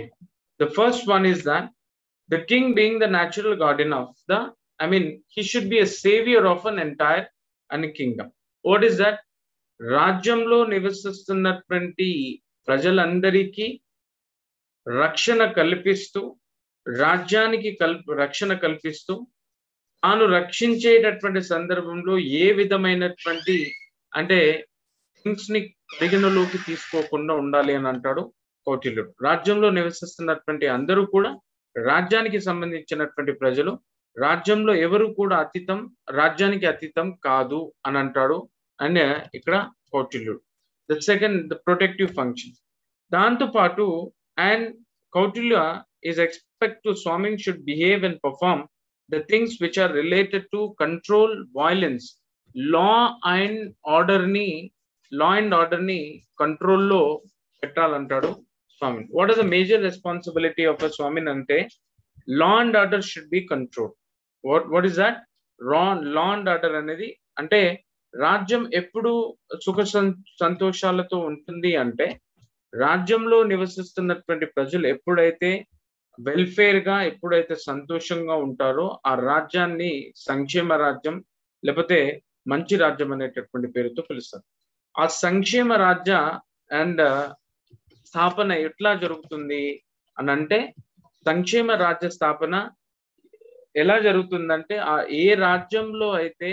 the first one is that the king being the natural guardian of the he should be a savior of an entire kingdom. What is that? రాజ్యంలో నివసిస్తున్నటువంటి ప్రజలందరికీ రక్షణ కల్పిస్తూ, రాజ్యానికి రక్షణ కల్పిస్తూ, తాను రక్షించేటటువంటి సందర్భంలో ఏ విధమైనటువంటి థింగ్స్ ని పరిగణలోకి తీసుకోకుండా ఉండాలి అని అంటాడు కౌటిల్యుడు. రాజ్యంలో నివసిస్తున్నటువంటి అందరూ కూడా రాజ్యానికి సంబంధించినటువంటి ప్రజలు రాజ్యంలో ఎవరు కూడా అతీతం, రాజ్యానికి అతీతం కాదు అని అంటాడు. అండ్ ఇక్కడ కౌటిల్యుడు. The second the protective function. దాంతో పాటు and Kautilya is expect to Swamin should behave and perform the things which are related to control violence. Law and order ni control lo పెట్టాలంటాడు Swamin. What is the major responsibility of a Swamin ante? Law and order should be controlled. What is that? Law and order అనేది అంటే రాజ్యం ఎప్పుడు సుఖ సంతోషాలతో ఉంటుంది అంటే రాజ్యంలో నివసిస్తున్నటువంటి ప్రజలు ఎప్పుడైతే వెల్ఫేర్ గా, ఎప్పుడైతే సంతోషంగా ఉంటారో ఆ రాజ్యాన్ని సంక్షేమ రాజ్యం లేకపోతే మంచి రాజ్యం అనేటటువంటి పేరుతో పిలుస్తారు. ఆ సంక్షేమ రాజ్య అండ్ స్థాపన ఎట్లా జరుగుతుంది అని అంటే, సంక్షేమ రాజ్య స్థాపన ఎలా జరుగుతుందంటే ఏ రాజ్యంలో అయితే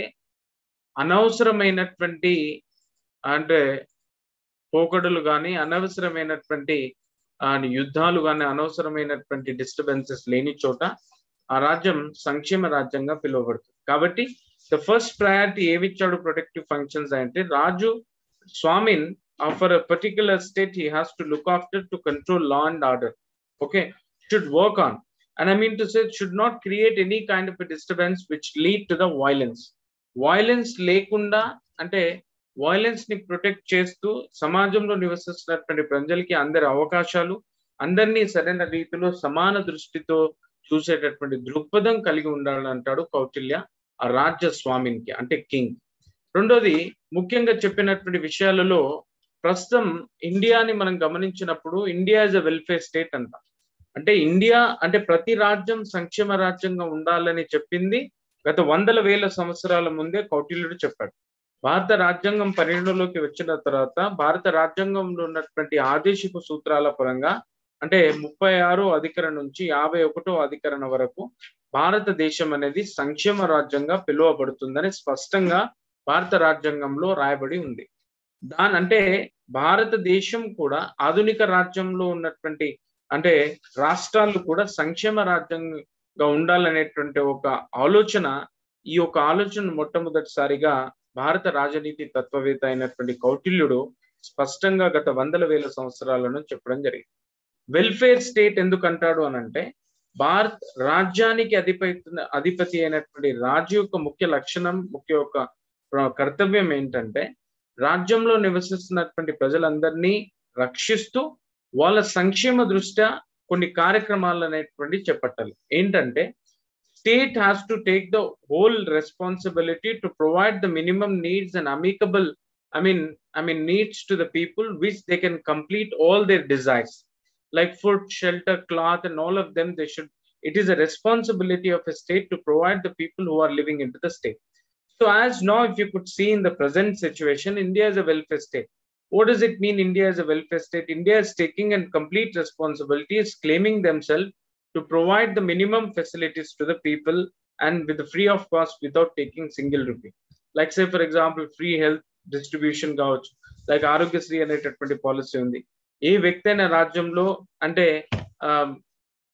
అనవసరమైనటువంటి అంటే పోకడులు కానీ, అనవసరమైనటువంటి యుద్ధాలు కానీ, అనవసరమైనటువంటి డిస్టర్బెన్సెస్ లేని చోట ఆ రాజ్యం సంక్షేమ రాజ్యంగా పిలువబడుతుంది. కాబట్టి ద ఫస్ట్ ప్రయారిటీ ఏమిచ్చాడు ప్రొటెక్టివ్ ఫంక్షన్స్ అంటే, రాజు swamin for a particular state he has to look after to control law and order. Okay, should work on, and I mean to say should not create any kind of a disturbance which lead to the violence లేకుండా అంటే violence ని protect చేస్తూ సమాజంలో నివసిస్తున్నటువంటి ప్రజలకి అందరి అవకాశాలు, అందరినీ సరైన రీతిలో సమాన దృష్టితో చూసేటటువంటి దృక్పథం కలిగి ఉండాలంటాడు కౌటిల్య ఆ రాజ్య స్వామికి అంటే కింగ్. రెండోది ముఖ్యంగా చెప్పినటువంటి విషయాలలో ప్రస్తుతం ఇండియాని మనం గమనించినప్పుడు India is a welfare state అంట. అంటే ఇండియా అంటే ప్రతి రాజ్యం సంక్షేమ రాజ్యంగా ఉండాలని చెప్పింది గత 100,000 సంవత్సరాల ముందే కౌటిల్యుడు చెప్పాడు. భారత రాజ్యాంగం పరిగణలోకి వచ్చిన తర్వాత భారత రాజ్యాంగంలో ఉన్నటువంటి ఆదేశిక సూత్రాల పరంగా అంటే 36వ అధికరణ నుంచి 51వ అధికరణ వరకు భారతదేశం అనేది సంక్షేమ రాజ్యంగా పిలువబడుతుందని స్పష్టంగా భారత రాజ్యాంగంలో రాయబడి ఉంది. అంటే భారతదేశం కూడా ఆధునిక రాజ్యంలో ఉన్నటువంటి అంటే రాష్ట్రాలు కూడా సంక్షేమ రాజ్యంగా ఉండాలనేటువంటి ఒక ఆలోచన, ఈ యొక్క ఆలోచన మొట్టమొదటిసారిగా భారత రాజనీతి తత్వవేత్త అయినటువంటి కౌటిల్యుడు స్పష్టంగా గత 100,000 సంవత్సరాలను చెప్పడం జరిగింది. వెల్ఫేర్ స్టేట్ ఎందుకు అంటాడు అని అంటే, భారత్ రాజ్యానికి అధిపతి అయినటువంటి రాజు యొక్క ముఖ్య లక్షణం, ముఖ్య యొక్క కర్తవ్యం ఏంటంటే రాజ్యంలో నివసిస్తున్నటువంటి ప్రజలందరినీ రక్షిస్తూ వాళ్ళ సంక్షేమ దృష్ట్యా కొన్ని కార్యక్రమాలు అనేటువంటి చేపట్టాలి. ఏంటంటే state has to take the whole responsibility to provide the minimum needs and amicable needs to the people which they can complete all their desires like food, shelter, cloth and all of them. It is a responsibility of a state to provide the people who are living into the state. So as now if you could see in the present situation, India is a welfare state. What does it mean India is a welfare state? India is taking a complete responsibility, is claiming themselves to provide the minimum facilities to the people and with the free of cost without taking single rupee. Like say for example free health distribution కావచ్చు, like Aarogyasri అనేటటువంటి policy ఉంది. ఏ వ్యక్తి అయినా రాజ్యంలో అంటే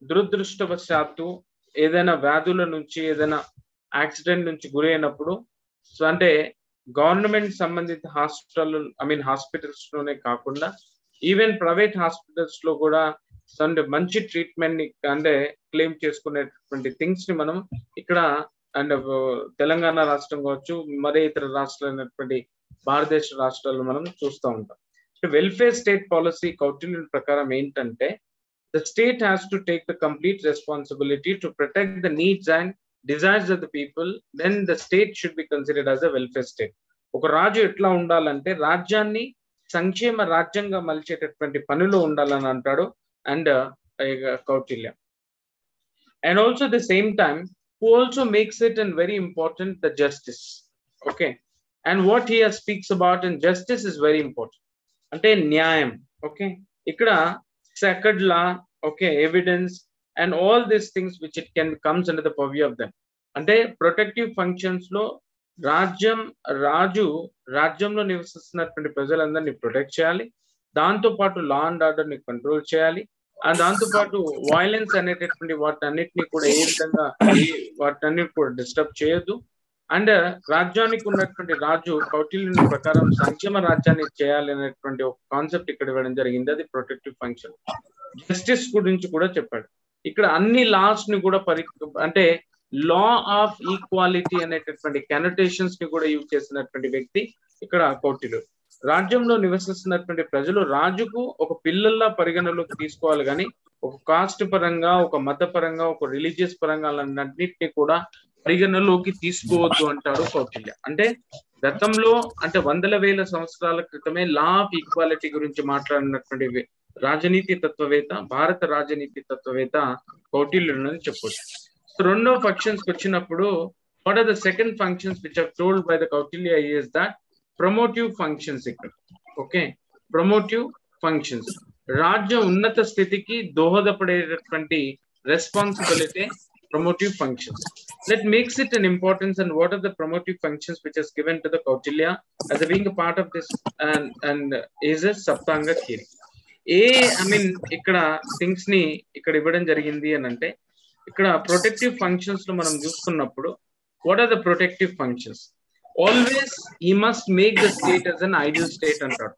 దురదృష్టవశాత్తు ఏదైనా వ్యాధుల నుంచి ఏదైనా యాక్సిడెంట్ నుంచి గురైనప్పుడు అంటే గవర్నమెంట్ సంబంధిత హాస్పిటల్స్ లోనే కాకుండా ఈవెన్ ప్రైవేట్ హాస్పిటల్స్ లో కూడా మంచి ట్రీట్మెంట్ ని అంటే క్లెయిమ్ చేసుకునేటువంటి థింగ్స్ ని మనం ఇక్కడ అండ్ తెలంగాణ రాష్ట్రం కావచ్చు, మరే ఇతర రాష్ట్రాలైనటువంటి భారతదేశ రాష్ట్రాల్లో మనం చూస్తూ ఉంటాం. వెల్ఫేర్ స్టేట్ పాలసీ కౌటిల్యుని ప్రకారం ఏంటంటే, the state has to take the complete responsibility to protect the needs and desires of the people, then the state should be considered as a welfare state. ఒక రాజు ఎట్లా ఉండాలంటే రాజ్యాన్ని సంక్షేమ రాజ్యంగా మలిచేటటువంటి పనిలో ఉండాలని అంటాడు and Kautilya. And also at the same time who also makes it and very important the justice. Okay, and what he speaks about in justice is very important ante nyayam. Okay, ikkada sacred law, okay, evidence and all these things which it can comes under the purview of them. Ante protective functions lo రాజ్యంలో నివసిస్తున్నటువంటి ప్రజలందరినీ protect చేయాలి, దాంతో పాటు law and order ని control చేయాలి, దాంతో పాటు violence అనేటటువంటి వాటన్నిటిని కూడా ఏ విధంగా వాటన్నిటి కూడా డిస్టర్బ్ చేయొద్దు. అండ్ రాజ్యానికి ఉన్నటువంటి రాజు కౌటిల్యుని ప్రకారం సంక్షేమ రాజ్యాన్ని చేయాలి అనేటువంటి ఒక కాన్సెప్ట్ ఇక్కడ ఇవ్వడం జరిగింది. అది ప్రొటెక్టివ్ ఫంక్షన్. జస్టిస్ గురించి కూడా చెప్పాడు. ఇక్కడ అన్ని లాస్ ని కూడా అంటే లా ఆఫ్ ఈక్వాలిటీ అనేటటువంటి కనోటేషన్స్ ని కూడా యూజ్ చేసినటువంటి వ్యక్తి ఇక్కడ కౌటిల్యుడు. రాజ్యంలో నివసిస్తున్నటువంటి ప్రజలు రాజుకు ఒక పిల్లల్లా పరిగణలోకి తీసుకోవాలి, కానీ ఒక కాస్ట్ పరంగా, ఒక మత పరంగా, ఒక రిలీజియస్ పరంగా అన్నింటినీ కూడా పరిగణలోకి తీసుకోవద్దు అంటారు కౌటిల్య. అంటే గతంలో అంటే వందల వేల సంవత్సరాల క్రితమే లా ఆఫ్ ఈక్వాలిటీ గురించి మాట్లాడినటువంటి రాజనీతి తత్వవేత్త, భారత రాజనీతి తత్వవేత్త కౌటిల్యుడు అని చెప్పొచ్చు. సో రెండో ఫంక్షన్స్ వచ్చినప్పుడు what are the second functions which are told by the Kautilya is that promotive functions. ఇక్కడ ఓకే, ప్రమోటివ్ ఫంక్షన్స్ రాజ్య ఉన్నత స్థితికి దోహదపడేటటువంటి responsibility promotive functions. That makes it an importance. And what are the promotive functions which is given to the Kautilya as being a part of this and is a Saptanga theory. ఇక్కడ things ని ఇక్కడ ఇవ్వడం జరిగింది అని అంటే, ఇక్కడ protective functions లో మనం చూసుకున్నప్పుడు what are the protective functions? Always he must make the state as an ideal state అంటాడు.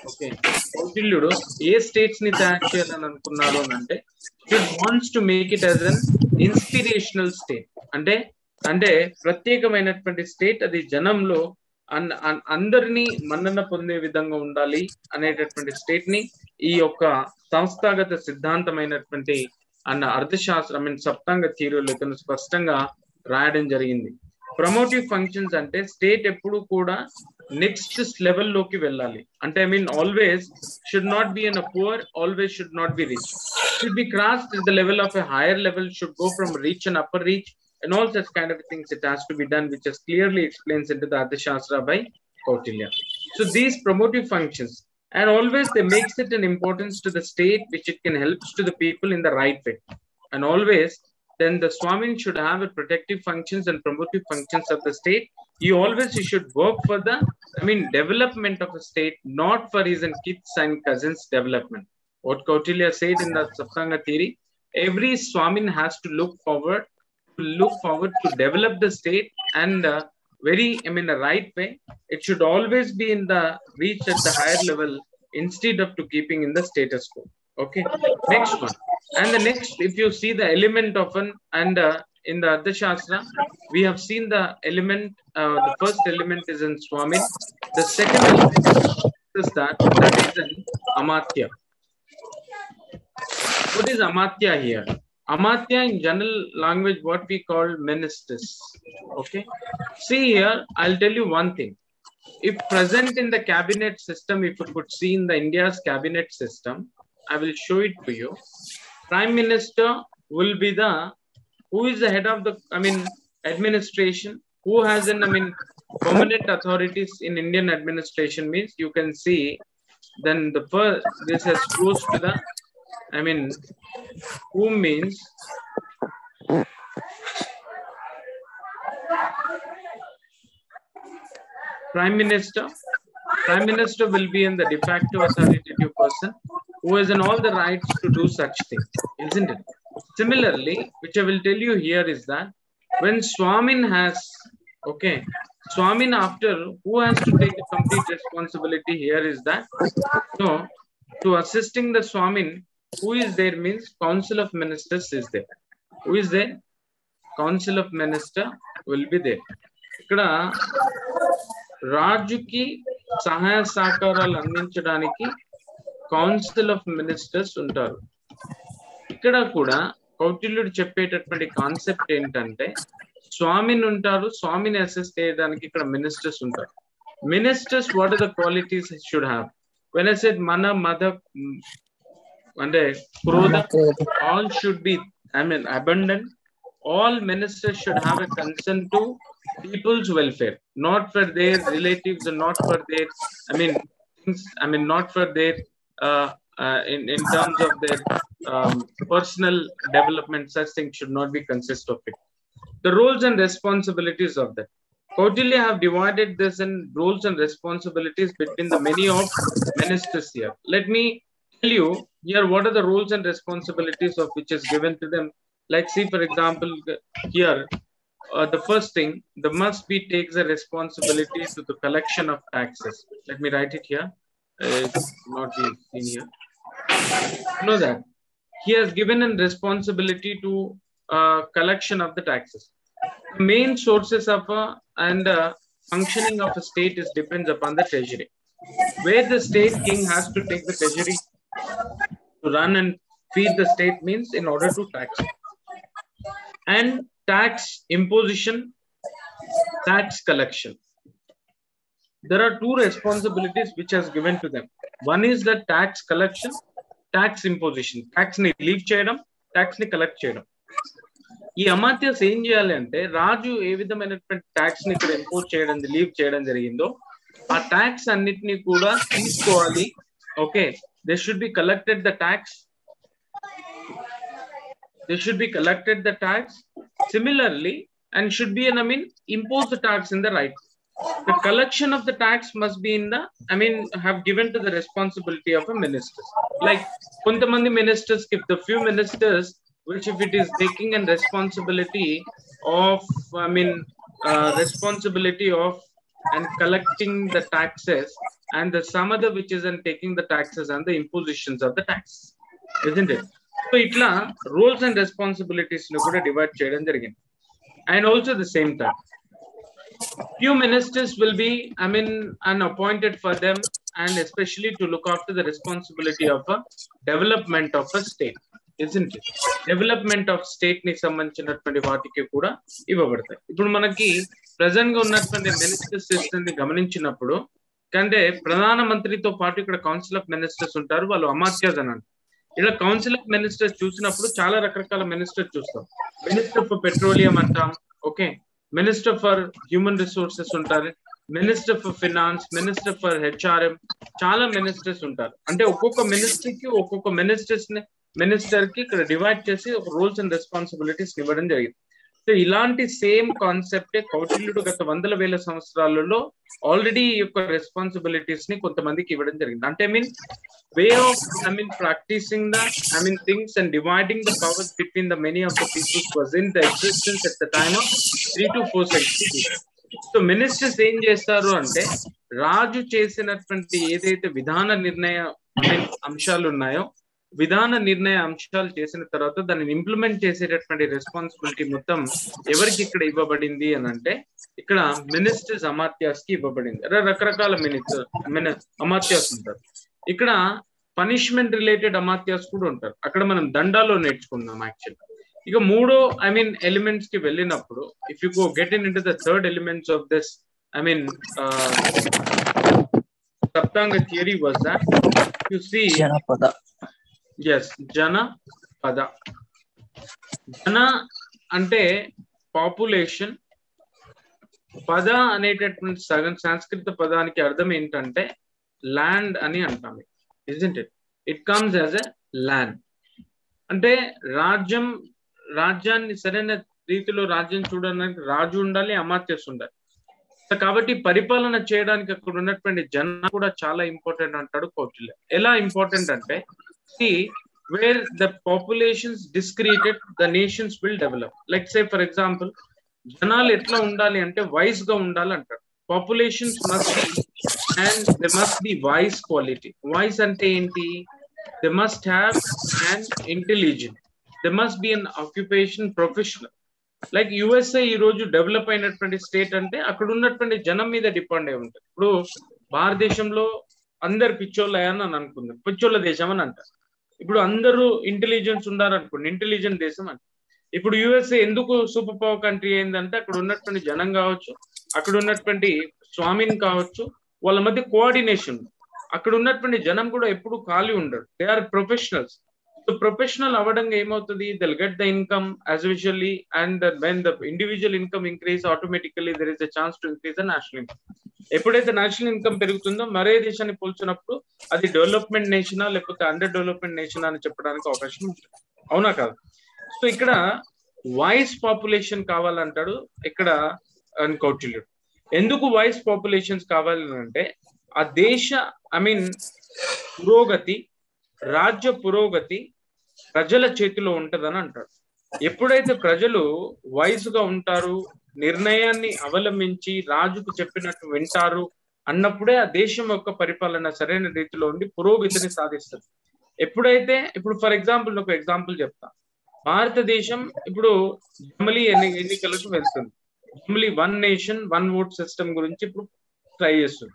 ఓకే, కౌటిల్యుడు ఏ స్టేట్స్ ని తయారు చేయాలని అనుకున్నాడు అని అంటే, it wants to make it as an inspirational state. అంటే ప్రత్యేకమైనటువంటి స్టేట్, అది జనంలో అందరినీ మన్నన పొందే విధంగా ఉండాలి అనేటటువంటి స్టేట్ ని ఈ యొక్క సంస్థాగత సిద్ధాంతమైనటువంటి అర్థశాస్త్రం సప్తాంగ థియరీలో ఇతను స్పష్టంగా రాయడం జరిగింది. ప్రమోటివ్ ఫంక్షన్స్ అంటే స్టేట్ ఎప్పుడు కూడా నెక్స్ట్ లెవెల్ లోకి వెళ్ళాలి. అంటే always should not be in a poor, always should not be rich, should be crossed at the level of a higher level, should go from reach and upper reach, and all such kind of things it has to be done, which is clearly explains into the Arthashastra by Kautilya. So these promotive functions, and always they makes it an importance to the state which it can help to the people in the right way. And always then the Swamin should have a protective functions and promotive functions of the state. He should work for the development of a state, not for his and kids and cousins development. What Kautilya said in the Saptanga theory, every Swamin has to look forward to develop the state and the right way. It should always be in the reach at the higher level instead of to keeping in the status quo. Okay, next one. And the next, if you see the element of in the Arthashastra, we have seen the element, the first element is in Swamin, the second element is that is in Amatya. What is Amatya here? Amatya in general language what we call ministers. Okay, see here, I'll tell you one thing. If present in the cabinet system, if you could see in the India's cabinet system, I will show it to you. Prime Minister will be who is the head of the administration, who has permanent authorities in Indian administration means you can see. Then the first, this has close to the who means Prime Minister. Prime Minister will be in the de facto authoritative person who has all the rights to do such things, isn't it? Similarly, which I will tell you here is that when Swamin has, Swamin after, who has to take the complete responsibility here is that, to assisting the Swamin, who is there means Council of Ministers is there. Who is there? Council of Minister will be there. ఇక్కడ రాజుకి సహాయ సహకారాలు అందించడానికి council of ministers ఉంటారు. ఇక్కడ కూడా కౌటిల్యుడు చెప్పేటటువంటి concept ఏంటంటే, స్వామిని ఉంటారు, స్వామిని అసెస్ చేయడానికి ఇక్కడ మినిస్టర్స్ ఉంటారు. Ministers what are the qualities should have? When I said మన మద అంటే క్రోధ, all should be abundant. All ministers should have a concern to people's welfare, not for their relatives and not for their things, not for their in terms of their personal development. Such things should not be consist of it. The roles and responsibilities of that, Kautilya have divided this in roles and responsibilities between the many of ministers here. Let me tell you here what are the roles and responsibilities of which is given to them? Like see for example here, the first thing, the must be takes a responsibility to the collection of taxes. Let me write it here. Not be seen here. Know that he has given a responsibility to collection of the taxes. The main sources of and functioning of a state is depends upon the treasury, where the state king has to take the treasury to run and feed the state means in order to tax. And tax imposition, tax collection. There are two responsibilities which has given to them. One is the tax collection, tax imposition. Tax ni leave చేయడం, tax ni collect చేయడం. ఈ అమాత్యాస్ ఏం చేయాలి అంటే రాజు ఏ విధమైనటువంటి tax ని ఇక్కడ impose చేయడం లీవ్ చేయడం జరిగిందో ఆ ట్యాక్స్ అన్నిటిని కూడా తీసుకోవాలి. Okay, they should be collected the tax. They should be collected the tax similarly and should be impose the tax in the right. The collection of the tax must be in the have given to the responsibility of a minister. Like kontamandi ministers, if the few ministers which if it is taking a responsibility of responsibility of and collecting the taxes, and the some other which is in taking the taxes and the impositions of the tax, isn't it? So itla roles and responsibilities nu kuda divide cheyadam jarigindi. And also the same time few ministers will be appointed for them, and especially to look after the responsibility of a development of a state, isn't it? Development of state ni sambandhinచినటువంటి వాటికి కూడా ఇవ్వబడతాయి. ఇప్పుడు మనకి present గా ఉన్నటువంటి minister system ని గమనించినప్పుడు కంటే ప్రధాన మంత్రితో పాటు ఇక్కడ కౌన్సిల్ ఆఫ్ మినిస్టర్స్ ఉంటారు, వాళ్ళు అమాత్యాస్ అని అంటారు. ఇలా కౌన్సిల్ ఆఫ్ మినిస్టర్స్ చూసినప్పుడు చాలా రకరకాల మినిస్టర్స్ చూస్తాం. మినిస్టర్ ఫర్ పెట్రోలియం అంటాం, okay, minister for human resources ఉంటారు, minister for finance, minister for HRM, చాలా మినిస్టర్స్ ఉంటారు. అంటే ఒక్కొక్క మినిస్ట్రీకి ఒక్కొక్క మినిస్టర్ కి ఇక్కడ డివైడ్ చేసి ఒక రూల్స్ అండ్ రెస్పాన్సిబిలిటీస్ ఇవ్వడం జరిగింది. సో ఇలాంటి సేమ్ కాన్సెప్టే కౌటిల్యుడు గత 100,000 సంవత్సరాలలో ఆల్రెడీ ఈ యొక్క రెస్పాన్సిబిలిటీస్ ని కొంతమందికి ఇవ్వడం జరిగింది. అంటే way of practicing the things and dividing the powers between the many of the people was in the existence at the time of 3 to 4 centuries. So ministers ఏం చేస్తారు అంటే రాజు చేసినటువంటి ఏదైతే విధాన నిర్ణయ అంశాలు ఉన్నాయో విధాన నిర్ణయ అంశాలు చేసిన తర్వాత దాన్ని ఇంప్లిమెంట్ చేసేటటువంటి రెస్పాన్సిబిలిటీ మొత్తం ఎవరికి ఇక్కడ ఇవ్వబడింది అని అంటే ఇక్కడ మినిస్టర్స్ అమాత్యాస్ కి ఇవ్వబడింది. రకరకాల అమాత్యాస్ ఉంటారు. ఇక్కడ పనిష్మెంట్ రిలేటెడ్ అమాత్యాస్ కూడా ఉంటారు. అక్కడ మనం దండాలో నేర్చుకున్నాం యాక్చువల్. ఇక మూడో ఎలిమెంట్స్ కి వెళ్ళినప్పుడు if you go get in into the third elements of this Saptanga theory was that you see Janapada. yes, Janapada. జన అంటే పాపులేషన్, పద అనేటటువంటి సంస్కృత పదానికి అర్థం ఏంటంటే ల్యాండ్ అని అంటాం. isn't it? It comes as a land. అంటే రాజ్యాన్ని సరైన రీతిలో రాజ్యం చూడడానికి రాజు ఉండాలి, అమాత్యస్ ఉండాలి. కాబట్టి పరిపాలన చేయడానికి అక్కడ ఉన్నటువంటి జనం కూడా చాలా ఇంపార్టెంట్ అంటాడు కౌటిల్య. ఎలా ఇంపార్టెంట్ అంటే where the populations discreted, the nations will develop. Like say for example జనాలు ఎట్లా ఉండాలి అంటే వైస్ గా ఉండాలి అంటారు. Populations must be, and they must be wise quality. Wise ante enti? They must have an intelligent. They must be an occupation professional. Like USA ఈ రోజు develop అయినటువంటి స్టేట్ అంటే అక్కడ ఉన్నటువంటి జనం మీద డిపెండ్ అయి ఉంటుంది. ఇప్పుడు భారతదేశంలో అందరు పిచ్చోళ్ళని అని అనుకుందాం, పిచ్చోళ్ళ దేశం అని అంటారు. ఇప్పుడు అందరూ ఇంటెలిజెన్స్ ఉండాలనుకోండి, ఇంటెలిజెంట్ దేశం అంటే. ఇప్పుడు యుఎస్ఏ ఎందుకు సూపర్ పవర్ కంట్రీ అయిందంటే అక్కడ ఉన్నటువంటి జనం కావచ్చు, అక్కడ ఉన్నటువంటి స్వామిని కావచ్చు, వాళ్ళ మధ్య కోఆర్డినేషన్. అక్కడ ఉన్నటువంటి జనం కూడా ఎప్పుడు ఖాళీ ఉండరు, they are professionals. So professional అవ్వడంగా ఏమవుతుంది, they'll get the income as usually, and when the individual income increase automatically there is a chance to increase the national income. ఎప్పుడైతే నేషనల్ ఇన్కమ్ పెరుగుతుందో మరే దేశాన్ని పోల్చినప్పుడు అది డెవలప్మెంట్ నేషనా లేకపోతే అండర్ డెవలప్మెంట్ నేషనా అని చెప్పడానికి అవకాశం ఉంటుంది. అవునా కాదు? సో ఇక్కడ వాయిస్ పాపులేషన్ కావాలంటాడు ఇక్కడ కౌటిల్యుడు. ఎందుకు వాయిస్ పాపులేషన్స్ కావాలని అంటే ఆ దేశ పురోగతి, రాజ్య పురోగతి ప్రజల చేతిలో ఉంటదని అంటాడు. ఎప్పుడైతే ప్రజలు వయసుగా ఉంటారు, నిర్ణయాన్ని అవలంబించి రాజుకు చెప్పినట్టు వింటారు అన్నప్పుడే ఆ దేశం యొక్క పరిపాలన సరైన రీతిలో ఉండి పురోగతిని సాధిస్తుంది. ఎప్పుడైతే ఇప్పుడు ఫర్ ఎగ్జాంపుల్ ఒక ఎగ్జాంపుల్ చెప్తా. భారతదేశం ఇప్పుడు జమిలీ ఎన్నికలకు వెళ్తుంది. జమిలీ 1 నేషన్ 1 ఓట్ సిస్టమ్ గురించి ఇప్పుడు ట్రై చేస్తుంది.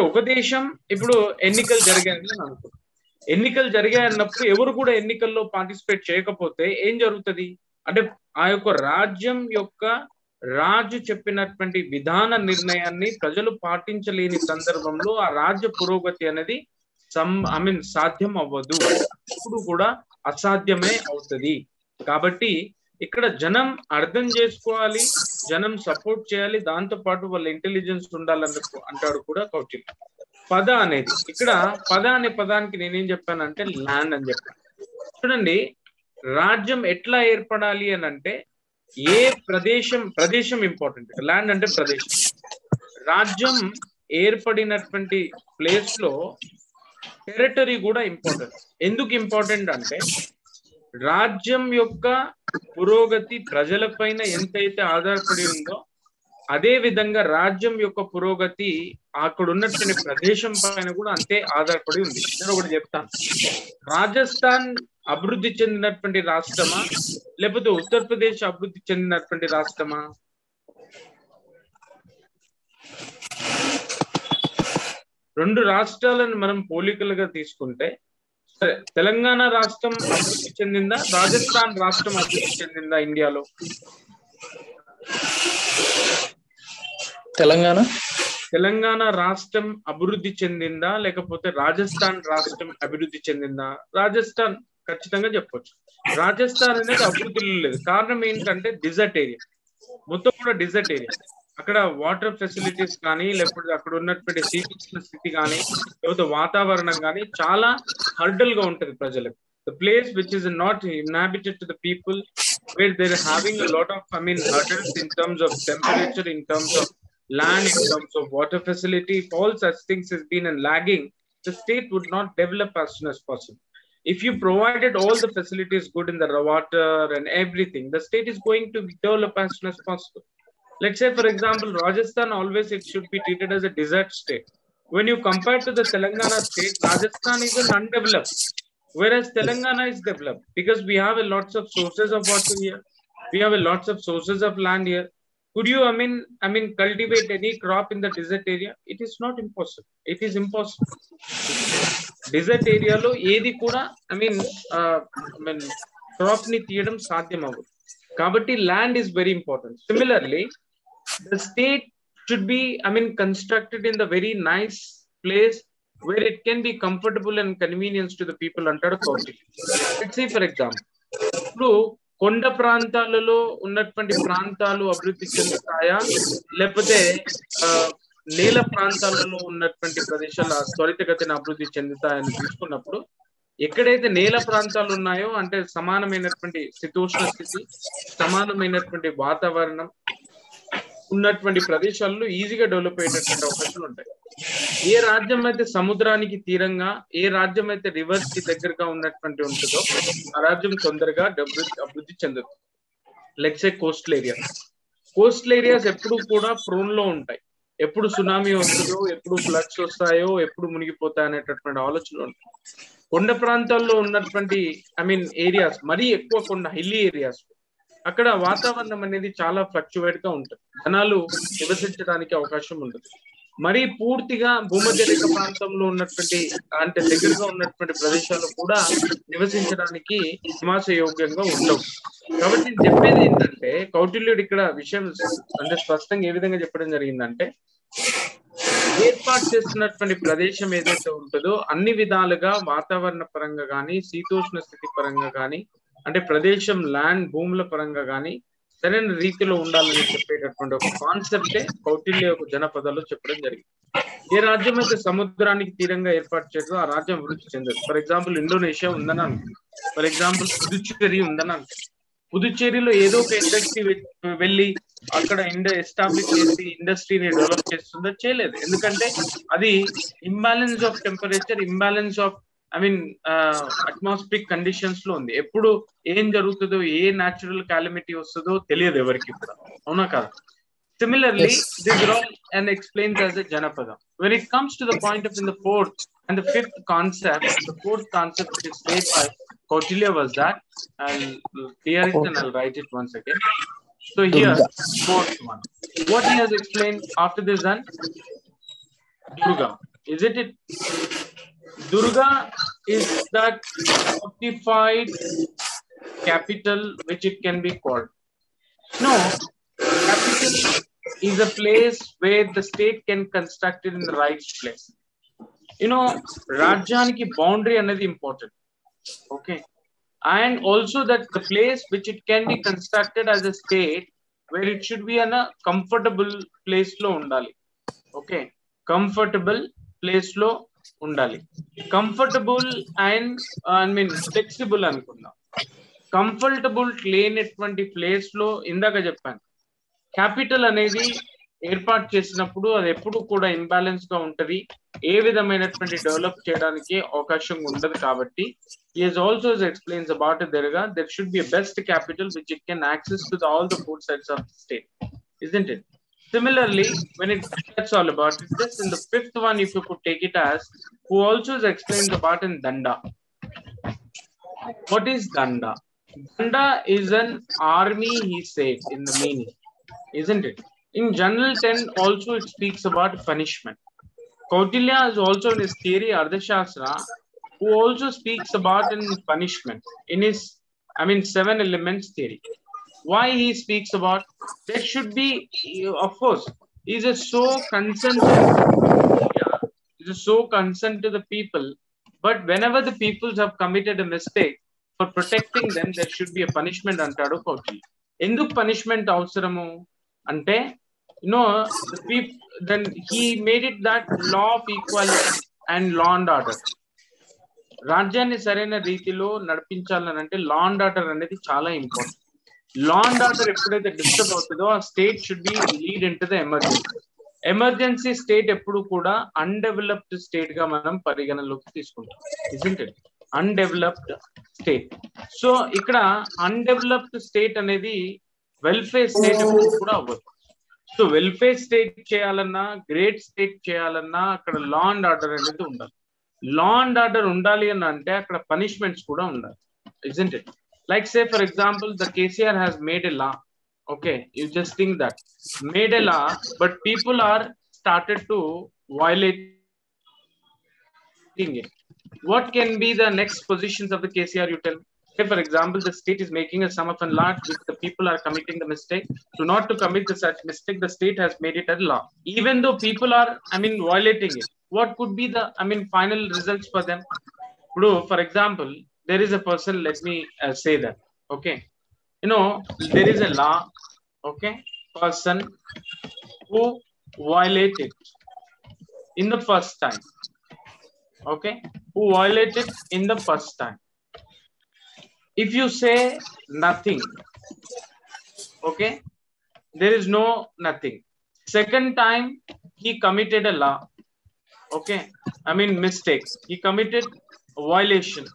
ఒక దేశం ఇప్పుడు ఎన్నికలు జరిగాయని నేను అనుకుంటున్నాను. ఎన్నికలు జరిగాయన్నప్పుడు ఎవరు కూడా ఎన్నికల్లో పార్టిసిపేట్ చేయకపోతే ఏం జరుగుతుంది అంటే ఆ యొక్క రాజ్యం యొక్క రాజు చెప్పినటువంటి విధాన నిర్ణయాన్ని ప్రజలు పాటించలేని సందర్భంలో ఆ రాజ్య పురోగతి అనేది సాధ్యం అవ్వదు, ఇప్పుడు కూడా అసాధ్యమే అవుతుంది. కాబట్టి ఇక్కడ జనం అర్థం చేసుకోవాలి, జనం సపోర్ట్ చేయాలి, దాంతో పాటు వాళ్ళ ఇంటెలిజెన్స్ ఉండాలన్నట్టు అంటాడు కూడా కౌటిల్య. పద అనేది ఇక్కడ పద అనే పదానికి నేనేం చెప్పానంటే ల్యాండ్ అని చెప్పాను. చూడండి, రాజ్యం ఎట్లా ఏర్పడాలి అని అంటే ఏ ప్రదేశం ఇంపార్టెంట్. ల్యాండ్ అంటే ప్రదేశం. రాజ్యం ఏర్పడినటువంటి ప్లేస్ లో టెరిటరీ కూడా ఇంపార్టెంట్. ఎందుకు ఇంపార్టెంట్ అంటే రాజ్యం యొక్క పురోగతి ప్రజలపైన ఎంతైతే ఆధారపడి ఉందో అదే విధంగా రాజ్యం యొక్క పురోగతి అక్కడ ఉన్నటువంటి ప్రదేశం పైన కూడా అంతే ఆధారపడి ఉంది. నేను ఒకటి చెప్తాను. రాజస్థాన్ అభివృద్ధి చెందినటువంటి రాష్ట్రమా లేకపోతే ఉత్తరప్రదేశ్ అభివృద్ధి చెందినటువంటి రాష్ట్రమా? రెండు రాష్ట్రాలను మనం పోలికలుగా తీసుకుంటే సరే, తెలంగాణ రాష్ట్రం అభివృద్ధి చెందిందా, రాజస్థాన్ రాష్ట్రం అభివృద్ధి చెందిందా ఇండియాలో? తెలంగాణ రాష్ట్రం అభివృద్ధి చెందిందా లేకపోతే రాజస్థాన్ రాష్ట్రం అభివృద్ధి చెందిందా? రాజస్థాన్ ఖచ్చితంగా చెప్పొచ్చు. రాజస్థాన్ అనేది అభివృద్ధిలో లేదు. కారణం ఏంటంటే డిజర్ట్ ఏరియా, మొత్తం కూడా డిజర్ట్ ఏరియా. అక్కడ వాటర్ ఫెసిలిటీస్ కానీ లేకపోతే అక్కడ ఉన్నటువంటి శీతోష్ణ స్థితి కానీ లేకపోతే వాతావరణం కానీ చాలా హర్డల్ గా ఉంటుంది ప్రజలకు. The place which is not inhabited to the people, where they're having a lot of hurdles in terms of temperature, in terms of land, in terms of water facility, if all such things has been lagging, the state would not develop as soon as possible. If you provided all the facilities good in the water and everything, the state is going to develop as soon as possible. Let's say, for example, Rajasthan, always it should be treated as a desert state. When you compare to the Telangana state, Rajasthan is an undeveloped, whereas Telangana is developed because we have a lots of sources of water here. We have a lots of sources of land here. Could you, cultivate any crop in the desert area? It is not impossible. It is impossible. Desert area lo edi kuda, crop ni tiyadam sadhyam avadu. Kabatti land is very important. Similarly, the state should be, constructed in the very nice place where it can be comfortable and convenience to the people under the county. Let's say, for example, ఇప్పుడు కొండ ప్రాంతాలలో ఉన్నటువంటి ప్రాంతాలు అభివృద్ధి చెందుతాయా లేకపోతే నేల ప్రాంతాలలో ఉన్నటువంటి ప్రదేశాల త్వరితగతిన అభివృద్ధి చెందుతాయని చూసుకున్నప్పుడు ఎక్కడైతే నేల ప్రాంతాలు ఉన్నాయో అంటే సమానమైనటువంటి శీతోష్ణ స్థితి, సమానమైనటువంటి వాతావరణం ఉన్నటువంటి ప్రదేశాల్లో ఈజీగా డెవలప్ అయ్యేటటువంటి అవకాశాలు ఉంటాయి. ఏ రాజ్యం అయితే సముద్రానికి తీరంగా, ఏ రాజ్యం అయితే రివర్స్ కి దగ్గరగా ఉన్నటువంటి ఉంటుందో ఆ రాజ్యం తొందరగా అభివృద్ధి చెందదు. లెట్స్ సే కోస్టల్ ఏరియాస్ ఎప్పుడు కూడా ప్రోన్ లో ఉంటాయి. ఎప్పుడు సునామీ వస్తుందో, ఎప్పుడు ఫ్లడ్స్ వస్తాయో, ఎప్పుడు మునిగిపోతాయి అనేటటువంటి ఆలోచనలు ఉంటాయి. కొండ ప్రాంతాల్లో ఉన్నటువంటి ఏరియాస్, మరీ ఎక్కువ కొండ హిల్లీ ఏరియాస్, అక్కడ వాతావరణం అనేది చాలా ఫ్లక్చువేట్ గా ఉంటుంది. జనాలు నివసించడానికి అవకాశం ఉంటుంది. మరి పూర్తిగా భూమధ్యరేఖ ప్రాంతంలో ఉన్నటువంటి అంటే దగ్గరగా ఉన్నటువంటి ప్రదేశాలు కూడా నివసించడానికి నివాసయోగ్యంగా ఉండవు. కాబట్టి నేను చెప్పేది ఏంటంటే కౌటిల్యుడు ఇక్కడ విషయం అంటే స్పష్టంగా ఏ విధంగా చెప్పడం జరిగిందంటే ఏర్పాటు చేస్తున్నటువంటి ప్రదేశం ఏదైతే ఉంటుందో అన్ని విధాలుగా వాతావరణ పరంగా కానీ శీతోష్ణ స్థితి పరంగా కానీ అంటే ప్రదేశం ల్యాండ్ భూముల పరంగా కానీ సరైన రీతిలో ఉండాలని చెప్పేటటువంటి ఒక కాన్సెప్టే కౌటిల్య ఒక జనపదాల్లో చెప్పడం జరిగింది. ఏ రాజ్యం అయితే సముద్రానికి తీరంగా ఏర్పాటు చేయదో ఆ రాజ్యం అభివృద్ధి చెందదు. ఫర్ ఎగ్జాంపుల్ ఇండోనేషియా ఉందని అనుకో, ఫర్ ఎగ్జాంపుల్ పుదుచ్చేరి ఉందని అనుకో. పుదుచ్చేరిలో ఏదో ఒక ఇండస్ట్రీ వెళ్ళి అక్కడ ఎస్టాబ్లిష్ చేసి ఇండస్ట్రీని డెవలప్ చేస్తుందో చేయలేదు. ఎందుకంటే అది imbalance of temperature, imbalance of I mean atmospheric conditions లో ఉంది. ఎప్పుడు ఏం జరుగుతుందో, ఏ న్యాచురల్ కాలమిటీ వస్తుందో తెలియదు ఎవరికి కూడా, అవునా కదా? Similarly, Yes. this role and explains as a Janapada. When it comes to the point of in the fourth and the fifth concept, the fourth concept which is made by Kautilya was that, I'll clear it and I'll write it once again. So here, fourth one. What he has explained after this one? Durga. Is it? Durga is that fortified capital which it can be called. No, capital is a place where the state can construct it in the right place. You know, Rajyaniki boundary another important. Okay. And also that the place which it can be constructed as a state where it should be in a comfortable place lo undali. Okay. Comfortable place lo undali. Comfortable and I mean flexible అనుకుందాం. Comfortable లేనటువంటి place లో ఇందాక చెప్పాను, capital అనేది ఏర్పాటు చేసినప్పుడు అది ఎప్పుడు కూడా ఇంబ్యాలెన్స్ గా ఉంటది, ఏ విధమైనటువంటి డెవలప్ చేయడానికి అవకాశం ఉండదు. కాబట్టి is also explains about there should be a best capital which it can access to all the four sides of the state, isn't it? Similarly, when that's all about it, this in the fifth one, if you could take it as, who also explains about in Danda. What is Danda? Danda is an army, he said, in the meaning, isn't it? In General 10 also it speaks about punishment. Kautilya is also in his theory, Ardhashastra, who also speaks about in punishment in his, 7 elements theory. Why he speaks about? There should be, of course, he's a so concerned to the people, but whenever the peoples have committed a mistake, for protecting them, there should be a punishment antadu Kautilya. Enduk punishment avasaramu ante, the people, then he made it that law of equality and law and order. రాజ్యాన్ని సరైన రీతిలో నడిపించాలనంటే law and order అనేది చాలా important. Law and order ఎప్పుడైతే disturb అవుతుందో ఆ state should B lead in to the emergency. Emergency state ఎప్పుడు కూడా అన్డెవలప్డ్ స్టేట్ గా మనం పరిగణలోకి తీసుకుంటాం, isn't it? Undeveloped state. So ఇక్కడ అన్డెవలప్డ్ స్టేట్ అనేది వెల్ఫేర్ స్టేట్ ఎప్పుడు కూడా అవ్వదు. సో వెల్ఫేర్ స్టేట్ చేయాలన్నా, గ్రేట్ స్టేట్ చేయాలన్నా అక్కడ లా అండ్ ఆర్డర్ అనేది ఉండాలి. లా అండ్ ఆర్డర్ ఉండాలి అని అంటే అక్కడ పనిష్మెంట్స్ కూడా ఉండాలి, isn't it? Like say for example, the KCR has made a law. Okay, you just think that made a law, but people are started to violate it. What can be the next positions of the KCR, you tell? Say for example, the state is making a sum of a law which the people are committing the mistake. To not to commit the such mistake, the state has made it a law. Even though people are, violating it, what could be the, final results for them? For example, there is a person, let me say that, okay, there is a law, okay, person who violated in the first time, okay, who violated in the first time. If you say nothing, okay, there is no nothing. Second time he committed a law, okay, mistake, he committed violation,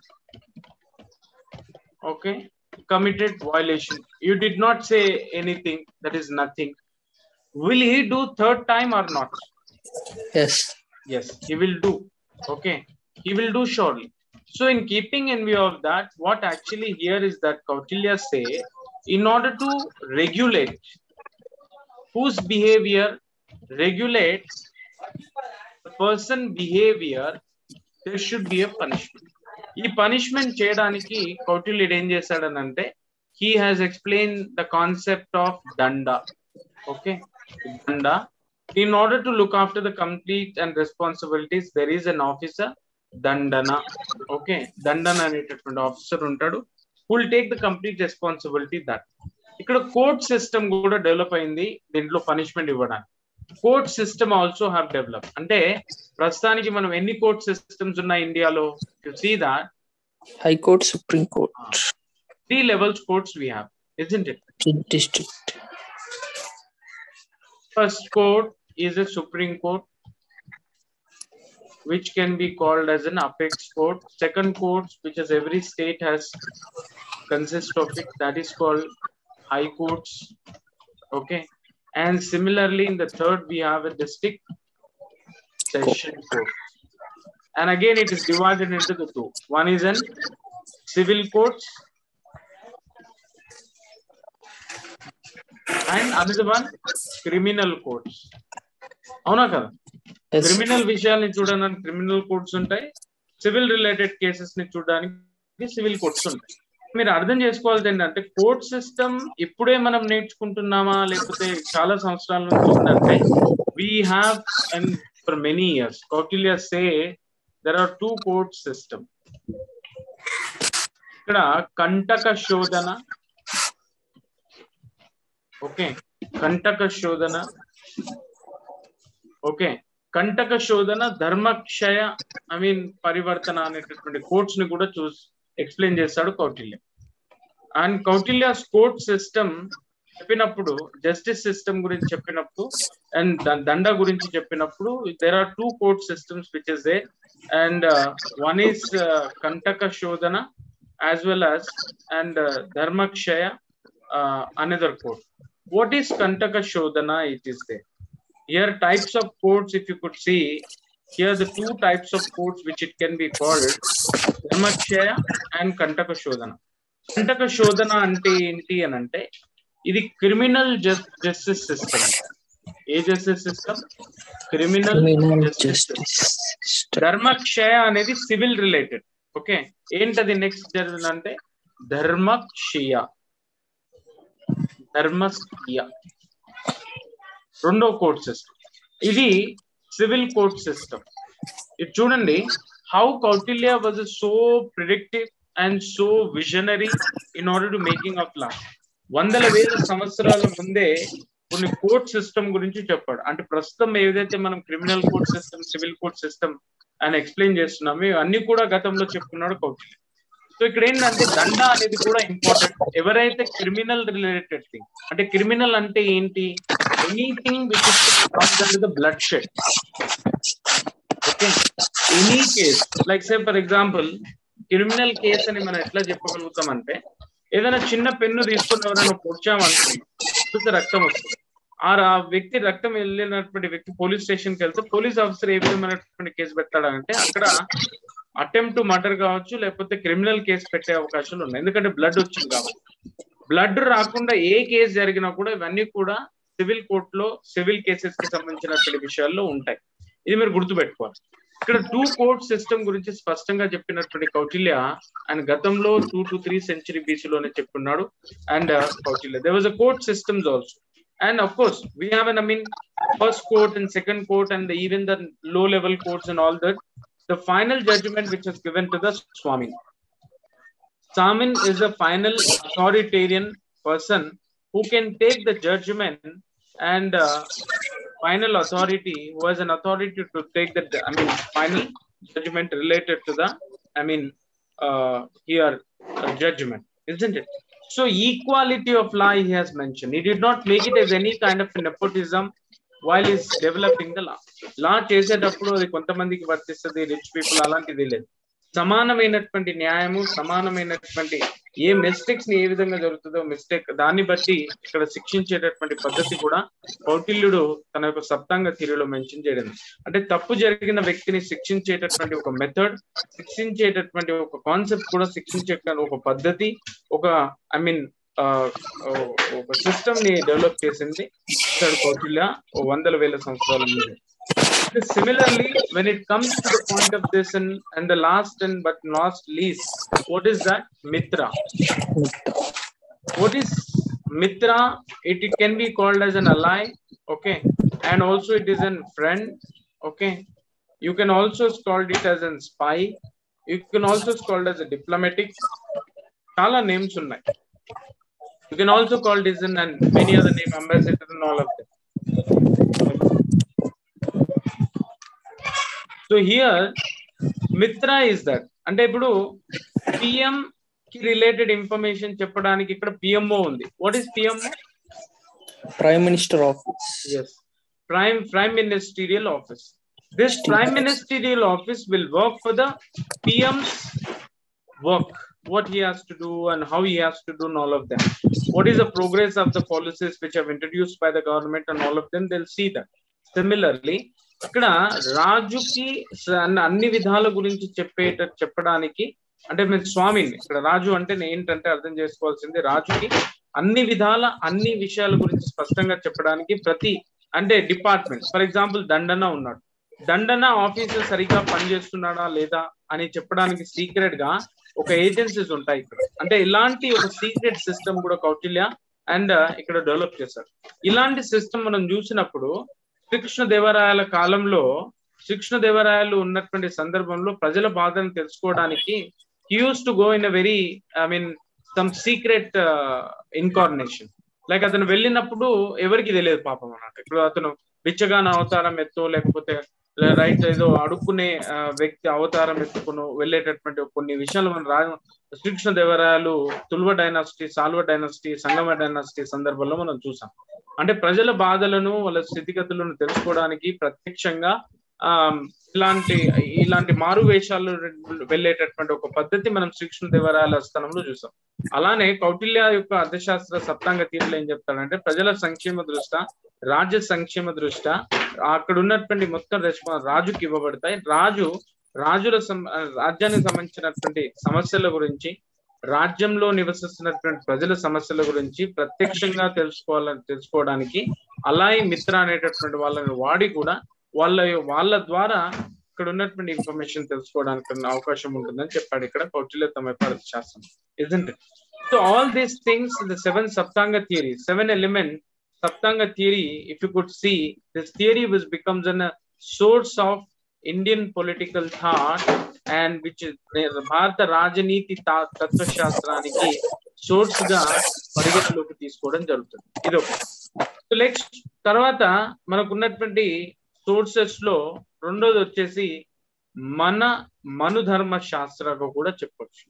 okay, committed violation, you did not say anything, that is nothing. Will he do third time or not? Yes. Yes, he will do. Okay, he will do surely. So in keeping in view of that, what actually here is that Kautilya say, in order to regulate whose behavior regulates the person behavior, there should be a punishment. ఈ punishment చేయడానికి కౌటిల్యుడు ఏం చేశాడనంటే, he has explained the concept of danda. Okay, danda. In order to look after the complete and responsibilities, there is an officer, dandana. Okay, dandana అనేటటువంటి officer ఉంటాడు, who will take the complete responsibility that. ఇక్కడ court system కూడా develop అయింది దీంట్లో punishment ఇవ్వడానికి. Court system also have develop. అంటే ప్రస్తుతానికి మనం ఎన్ని కోర్ట్ సిస్టమ్స్ ఉన్నాయి ఇండియాలో? You see that high court, supreme court, 3 levels courts we have, isn't it? District. First court is a Supreme Court. which can be called as an apex court. Second court, which is every state has consist of it, that is called high courts. Okay, and similarly in the third we have a district session court, and again it is divided into the two. One is an civil courts and another one criminal courts. అవునా కదా? Yes. Criminal విషయాల్ని చూడడానికి criminal courts ఉంటాయి, civil related cases ని చూడడానికి civil courts ఉంటాయి. మీరు అర్థం చేసుకోవాల్సింది ఏంటంటే కోర్ట్ సిస్టమ్ ఇప్పుడే మనం నేర్చుకుంటున్నామా లేకపోతే చాలా సంవత్సరాల నుంచి ఉందంటే we have and for many years Kautilya say there are two court system. ఇక్కడ కంటక శోధన, ఓకే, కంటక శోధన, ఓకే, కంటక శోధన, ధర్మక్షయ పరివర్తన అనేటటువంటి కోర్ట్స్ ని కూడా ఎక్స్ప్లెయిన్ చేస్తాడు Kautilya. And Kautilya's court system చెప్పినప్పుడు, జస్టిస్ సిస్టమ్ గురించి చెప్పినప్పుడు అండ్ దండ గురించి చెప్పినప్పుడు there are two court systems which is there, and one is Kantaka Shodhana as well as and dharmakshaya another court. What is kantaka shodhana? It is there. Here types of courts, if you could see here, the two types of courts which it can be called dharmakshaya and kantaka shodhana. Kantaka shodhana ante enti anante idi criminal justice system. ఏ justice system? Criminal justice. Dharmakshaya అనేది civil related. Okay, ఏంటది next జరిగిందంటే ధర్మక్షయ, ధర్మక్షయ రెండో court system. ఇది civil court system. ఇది చూడండి how Kautilya was so predictive and so visionary in order to making of law. వందల వేల సంవత్సరాల ముందే కొన్ని కోర్ట్ సిస్టమ్ గురించి చెప్పాడు. అంటే ప్రస్తుతం ఏదైతే మనం criminal court system, civil court system అని ఎక్స్ప్లెయిన్ చేస్తున్నాము, ఇవన్నీ కూడా గతంలో చెప్పుకున్నాడు కౌటిల్య. సో ఇక్కడ ఏంటంటే దండ అనేది కూడా ఇంపార్టెంట్. ఎవరైతే క్రిమినల్ రిలేటెడ్ థింగ్, అంటే క్రిమినల్ అంటే ఏంటి? Anything which is comes under the blood shed. Okay, any case like say for example criminal case అని మనం ఎట్లా చెప్పగలుగుతాం అంటే ఏదైనా చిన్న పెన్ను తీసుకుని ఎవరైనా పొడిచామనుకుంటే రక్తం వస్తుంది. ఆ వ్యక్తి రక్తం వెళ్ళినటువంటి వ్యక్తి పోలీస్ స్టేషన్ కి వెళ్తే పోలీస్ ఆఫీసర్ ఏ విధమైనటువంటి కేసు పెట్టాడంటే అక్కడ అటెంప్ట్ టు మర్డర్ కావచ్చు, లేకపోతే క్రిమినల్ కేసు పెట్టే అవకాశాలు ఉన్నాయి. ఎందుకంటే బ్లడ్ వచ్చింది కాబట్టి. బ్లడ్ రాకుండా ఏ కేసు జరిగినా కూడా ఇవన్నీ కూడా సివిల్ కోర్టులో సివిల్ కేసెస్ కి సంబంధించినటువంటి విషయాల్లో ఉంటాయి. ఇది మీరు గుర్తుపెట్టుకోవాలి. ఇక్కడ టూ కోర్ట్ సిస్టమ్ గురించి స్పష్టంగా చెప్పినటువంటి కౌటిల్య ఆయన గతంలో 2 to 3 century BC-లోనే చెప్పుకున్నాడు. And Kautilya there was a court systems also, and of course we have first court and second court and even the low level courts and all that. The final judgment which is given to the Swamin. Swamin is a final authoritarian person who can take the judgment and final authority, who has an authority to take the final judgment related to the here judgment, isn't it? So equality of law he has mentioned. He did not make it as any kind of nepotism while he's developing the law. Law చేసేటప్పుడు అది కొంతమందికి వర్తిస్తుంది, rich people అలాంటిది లేదు. సమానమైనటువంటి న్యాయము, సమానమైనటువంటి ఏ mistakes ని ఏ విధంగా జరుగుతుందో మిస్టేక్ దాన్ని బట్టి ఇక్కడ శిక్షించేటటువంటి పద్ధతి కూడా కౌటిల్యుడు తన యొక్క సప్తాంగ థియరీలో మెన్షన్ చేయడం. అంటే తప్పు జరిగిన వ్యక్తిని శిక్షించేటటువంటి ఒక మెథడ్, శిక్షించేటటువంటి ఒక కాన్సెప్ట్ కూడా, శిక్షించేటటువంటి ఒక పద్ధతి, ఒక ఒక సిస్టమ్ ని డెవలప్ చేసింది కౌటిల్య వందల వేల సంవత్సరాల ముందు. Similarly, when it comes to the point of this and the last and but not least, what is that? Mitra. What is Mitra? It can be called as an ally, okay, and also it is a friend, okay. You can also call it as a spy. You can also call it as a diplomatic. Chala names unnai. You can also call this and many other name, ambassador and all of them. So here Mitra is that. అంటే ఇప్పుడు PM కి related information చెప్పడానికి ఇక్కడ PMO ఉంది. What is PMO? Prime minister office. yes, prime ministerial office. This prime ministerial office will work for the PM's work, what he has to do and how he has to do and all of them. What is the progress of the policies which have introduced by the government and all of them, they'll see that. Similarly, ఇక్కడ రాజుకి అన్ని విధాల గురించి చెప్పడానికి అంటే మేము స్వామిని ఇక్కడ రాజు అంటే ఏంటంటే అర్థం చేసుకోవాల్సింది రాజుకి అన్ని విధాల అన్ని విషయాల గురించి స్పష్టంగా చెప్పడానికి ప్రతి అంటే డిపార్ట్మెంట్ ఫర్ ఎగ్జాంపుల్ దండన ఉన్నాడు దండన ఆఫీసర్ సరిగ్గా పనిచేస్తున్నాడా లేదా అని చెప్పడానికి సీక్రెట్ గా ఒక ఏజెన్సీస్ ఉంటాయి ఇక్కడ అంటే ఇలాంటి ఒక సీక్రెట్ సిస్టమ్ కూడా కౌటిల్య అండ్ ఇక్కడ డెవలప్ చేశారు ఇలాంటి సిస్టమ్ మనం చూసినప్పుడు శ్రీకృష్ణదేవరాయల కాలంలో శ్రీకృష్ణదేవరాయలు ఉన్నటువంటి సందర్భంలో ప్రజల బాధను తెలుసుకోవడానికి he used to go in a very some secret incarnation like అతను వెళ్ళినప్పుడు ఎవరికి తెలియదు పాపం అన్నట్టు ఇప్పుడు అతను బిచ్చగాన అవతారం ఎత్తో లేకపోతే రైట్ ఏదో అడుక్కునే వ్యక్తి అవతారం ఎత్తుకుని వెళ్ళేటటువంటి కొన్ని విషయాలు మనం శ్రీకృష్ణదేవరాయలు తుల్వ డైనాసిటీ సాల్వ డైనాసిటీ సంగమ డైనాసిటీ సందర్భంలో మనం చూసాం అంటే ప్రజల బాధలను వాళ్ళ స్థితిగతులను తెలుసుకోవడానికి ప్రత్యక్షంగా ఇలాంటి మారు వేషాలు వెళ్ళేటటువంటి ఒక పద్ధతి మనం శ్రీకృష్ణదేవరాయల స్థానంలో చూసాం అలానే కౌటిల్య యొక్క అర్థశాస్త్ర సప్తాంగ తీరులో ఏం చెప్తాడంటే ప్రజల సంక్షేమ దృష్ట్యా రాజ్య సంక్షేమ దృష్ట్యా అక్కడ ఉన్నటువంటి మొత్తం రెస్పాన్స్ రాజుకి ఇవ్వబడతాయి రాజుల రాజ్యానికి సంబంధించినటువంటి సమస్యల గురించి రాజ్యంలో నివసిస్తున్నటువంటి ప్రజల సమస్యల గురించి ప్రత్యక్షంగా తెలుసుకోవడానికి అలాయి మిత్ర అనేటటువంటి వాళ్ళని వాడి కూడా వాళ్ళ ద్వారా ఇక్కడ ఉన్నటువంటి ఇన్ఫర్మేషన్ తెలుసుకోవడానికి అవకాశం ఉంటుందని చెప్పాడు ఇక్కడ కౌటిల్య తమ యొక్క అర్థశాస్త్రం isn't it? So all these things in the 7 Saptanga theory, 7 element Saptanga theory, if you could see, this theory becomes a source of Indian political thought and which is Bharata Rajaniti Tattva Shastraniki source గా పరిగణలోకి తీసుకోవడం జరుగుతుంది ఇది ఒకటి so next తర్వాత మనకున్నటువంటి sources లో రెండోది వచ్చేసి మనుధర్మ శాస్త్రగా కూడా చెప్పొచ్చు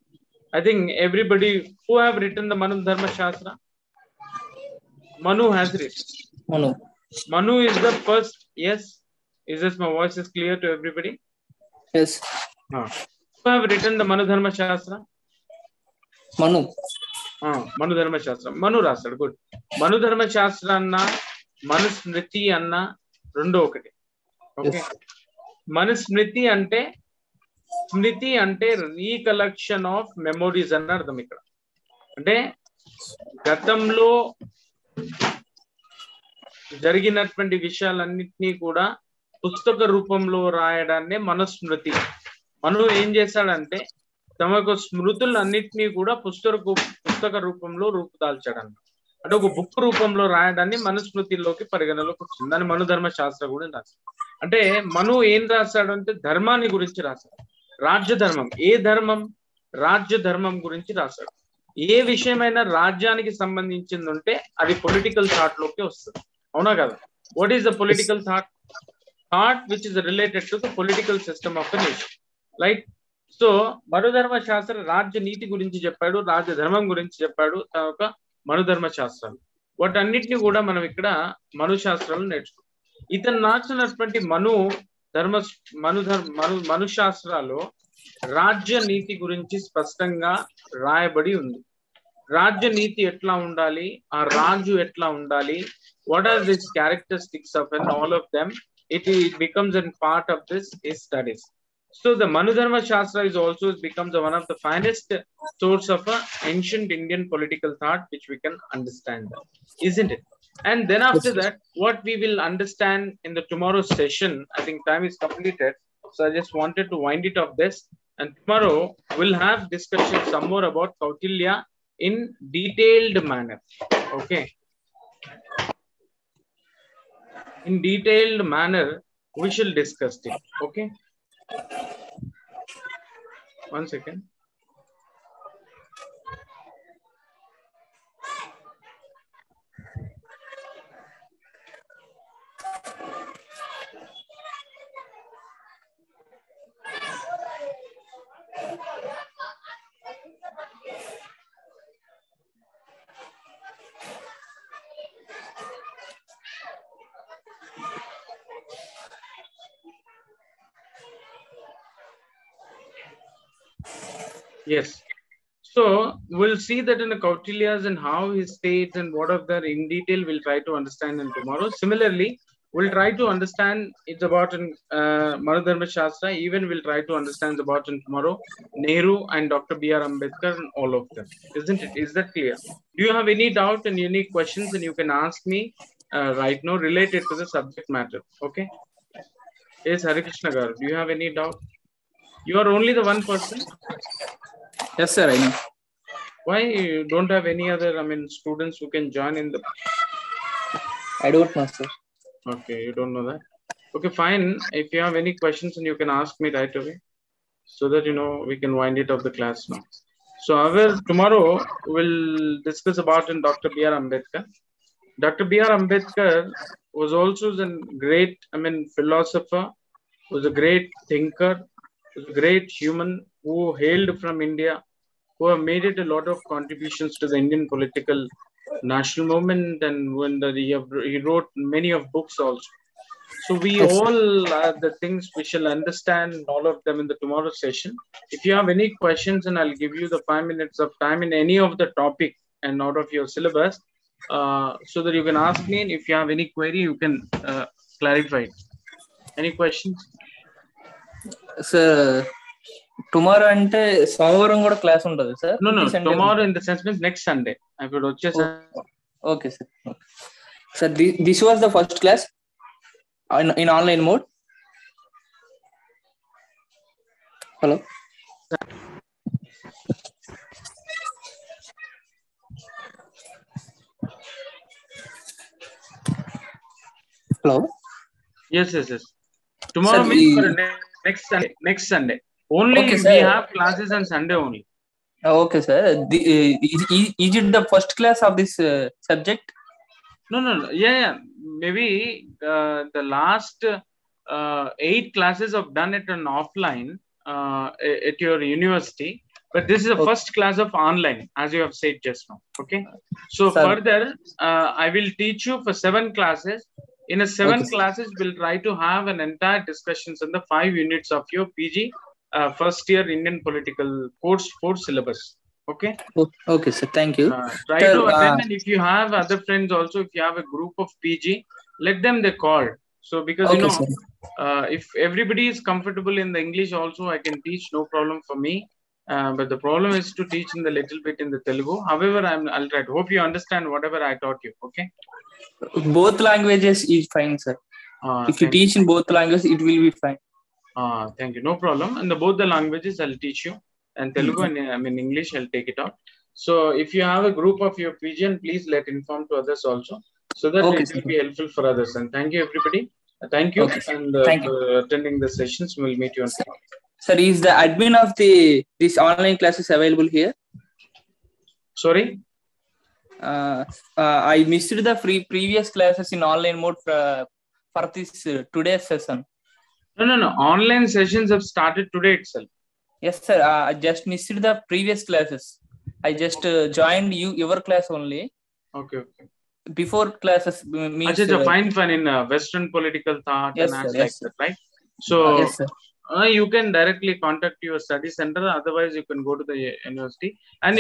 I think everybody who have written the Manu Dharma Shastra, Manu has written. Manu is the first. Yes, is this my voice is clear to everybody? Yes. Who have written the Manu Dharma Shastra? Manu. Manu Dharma Shastra. Manu రాస్తాడు good మను ధర్మ శాస్త్ర అన్న మనుస్మృతి అన్న రెండో ఒకటి okay Manusmriti అంటే స్మృతి అంటే recollection of memories అని అర్థం ఇక్కడ అంటే గతంలో జరిగినటువంటి విషయాలన్నింటినీ కూడా పుస్తక రూపంలో రాయడాన్నే మనుస్మృతి మను ఏం చేశాడంటే తమ యొక్క స్మృతులన్నింటినీ కూడా పుస్తక రూపంలో రూపుదాల్చాడన్న అంటే ఒక బుక్ రూపంలో రాయడాన్ని మనుస్మృతిలోకి పరిగణలోకి వచ్చింది దాన్ని మనుధర్మ శాస్త్రం కూడా రాశాడు అంటే మను ఏం రాశాడు అంటే ధర్మాన్ని గురించి రాశాడు రాజ్యధర్మం ఏ ధర్మం రాజ్య ధర్మం గురించి రాశాడు ఏ విషయమైనా రాజ్యానికి సంబంధించింది ఉంటే అది పొలిటికల్ థాట్ లోకి వస్తుంది అవునా కదా what is the political thought which is related to the political system of the nation right so మనుధర్మ శాస్త్రం రాజ్య నీతి గురించి చెప్పాడు రాజ్యధర్మం గురించి చెప్పాడు తన యొక్క మనుధర్మ శాస్త్రాలు వాటన్నిటిని కూడా మనం ఇక్కడ మను శాస్త్రాలు నేర్చుకుంటాం ఇతను రాసినటువంటి మనుశాస్త్రాలు రాజ్య నీతి గురించి స్పష్టంగా రాయబడి ఉంది రాజ్య నీతి ఎట్లా ఉండాలి ఆ రాజు ఎట్లా ఉండాలి what are this characteristics of and all of them it becomes a part of this studies so the Manudharma Shastra is also becomes one of the finest source of ancient Indian political thought which we can understand isn't it and then after that what we will understand in the tomorrow's session I think time is completed so I just wanted to wind it up this and tomorrow we'll have discussion some more about Kautilya in detailed manner okay in detailed manner we shall discuss it okay one second Yes. So we'll see that in the Kautilya's and how he states and what of that in detail we'll try to understand in tomorrow. Similarly, we'll try to understand it's about in Manudharma Shastra. Even we'll try to understand about in tomorrow Nehru and Dr. B.R. Ambedkar and all of them. Isn't it? Is that clear? Do you have any doubt and unique questions? And you can ask me right now related to the subject matter. Okay. Yes, Hare Krishna Garu. Do you have any doubt? You are only the one person. Yes, sir, I know. Why you don't have any other, students who can join in the... I don't know, sir. Okay, you don't know that. Okay, fine. If you have any questions, and you can ask me right away, so that we can wind it up the class now. So tomorrow we'll discuss about in Dr. B.R. Ambedkar. Dr. B.R. Ambedkar was also a great, philosopher, was a great thinker, was a great human who hailed from India, who have made it a lot of contributions to the Indian political national movement, and he wrote many of books also. So we Yes, all the things we shall understand all of them in the tomorrow session. If you have any questions, and I'll give you the 5 minutes of time in any of the topic and out of your syllabus, so that you can ask me, and if you have any query, you can clarify. Any questions? sir. Tomorrow అంటే సోమవారం కూడా class ఉంటుంది sir. No, tomorrow in the sense means next Sunday. I will Okay, sir. Sir, this was the first class in online mode. Hello. Hello. Yes. Tomorrow Sir, means for next Sunday. Only Okay, we sir. have classes on Sunday only. Okay, sir. Is it the first class of this subject? No. Yeah. Maybe the last 8 classes have done it on offline at your university. But this is the first class of online, as you have said just now. Okay. So Sir. further, I will teach you for 7 classes. In a 7 Okay, classes, we'll try to have an entire discussions on the 5 units of your PG first year Indian political course syllabus. Okay. Okay, sir. Thank you. Try Sir, to attend, and if you have other friends also, if you have a group of PG, let them they call. So because Okay, sir. if everybody is comfortable in the English also, I can teach, no problem for me. But the problem is to teach in the little bit in the Telugu. However, I'll try to. Hope you understand whatever I taught you. Okay. Both languages is fine, sir. If you teach in both languages, it will be fine. Thank you. No problem. And both the languages I'll teach you. And Telugu and English, I'll take it out. So if you have a group of your PGN, please inform to others also, so that it will be helpful for others. And thank you, everybody. Thank you. Okay, and thank for attending the sessions. We'll meet you on tomorrow. Sir, is the admin of this online classes available here? Sorry? I missed the previous classes in online mode for this today's session. No. Online sessions have started today itself. Yes, sir. I just missed the previous classes. I just joined your class only. Okay. Before classes means... fine in Western political thought, yes, and acts sir, like that, right? So yes, sir. You can directly contact your study center. Otherwise, you can go to the university. And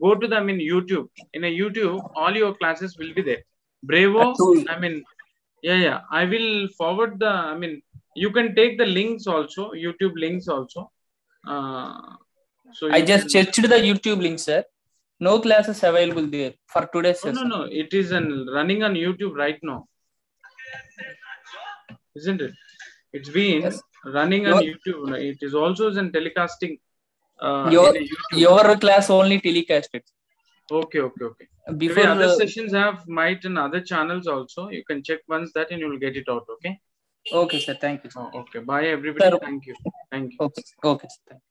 go to them in YouTube. In a YouTube, all your classes will be there. Bravo. Yeah. I will forward the... you can take the links also, YouTube links also. So I just checked the YouTube link, sir. No classes available there for today's session. No. It is running on YouTube right now. Isn't it? It's been running on YouTube. It is also telecasting. Your class only telecasted. Okay. Before other sessions have might in other channels also. You can check once that, and you will get it out. Okay. Okay, sir. Thank you. Okay. Bye, everybody. Sir, thank you. Okay, sir. Thank you.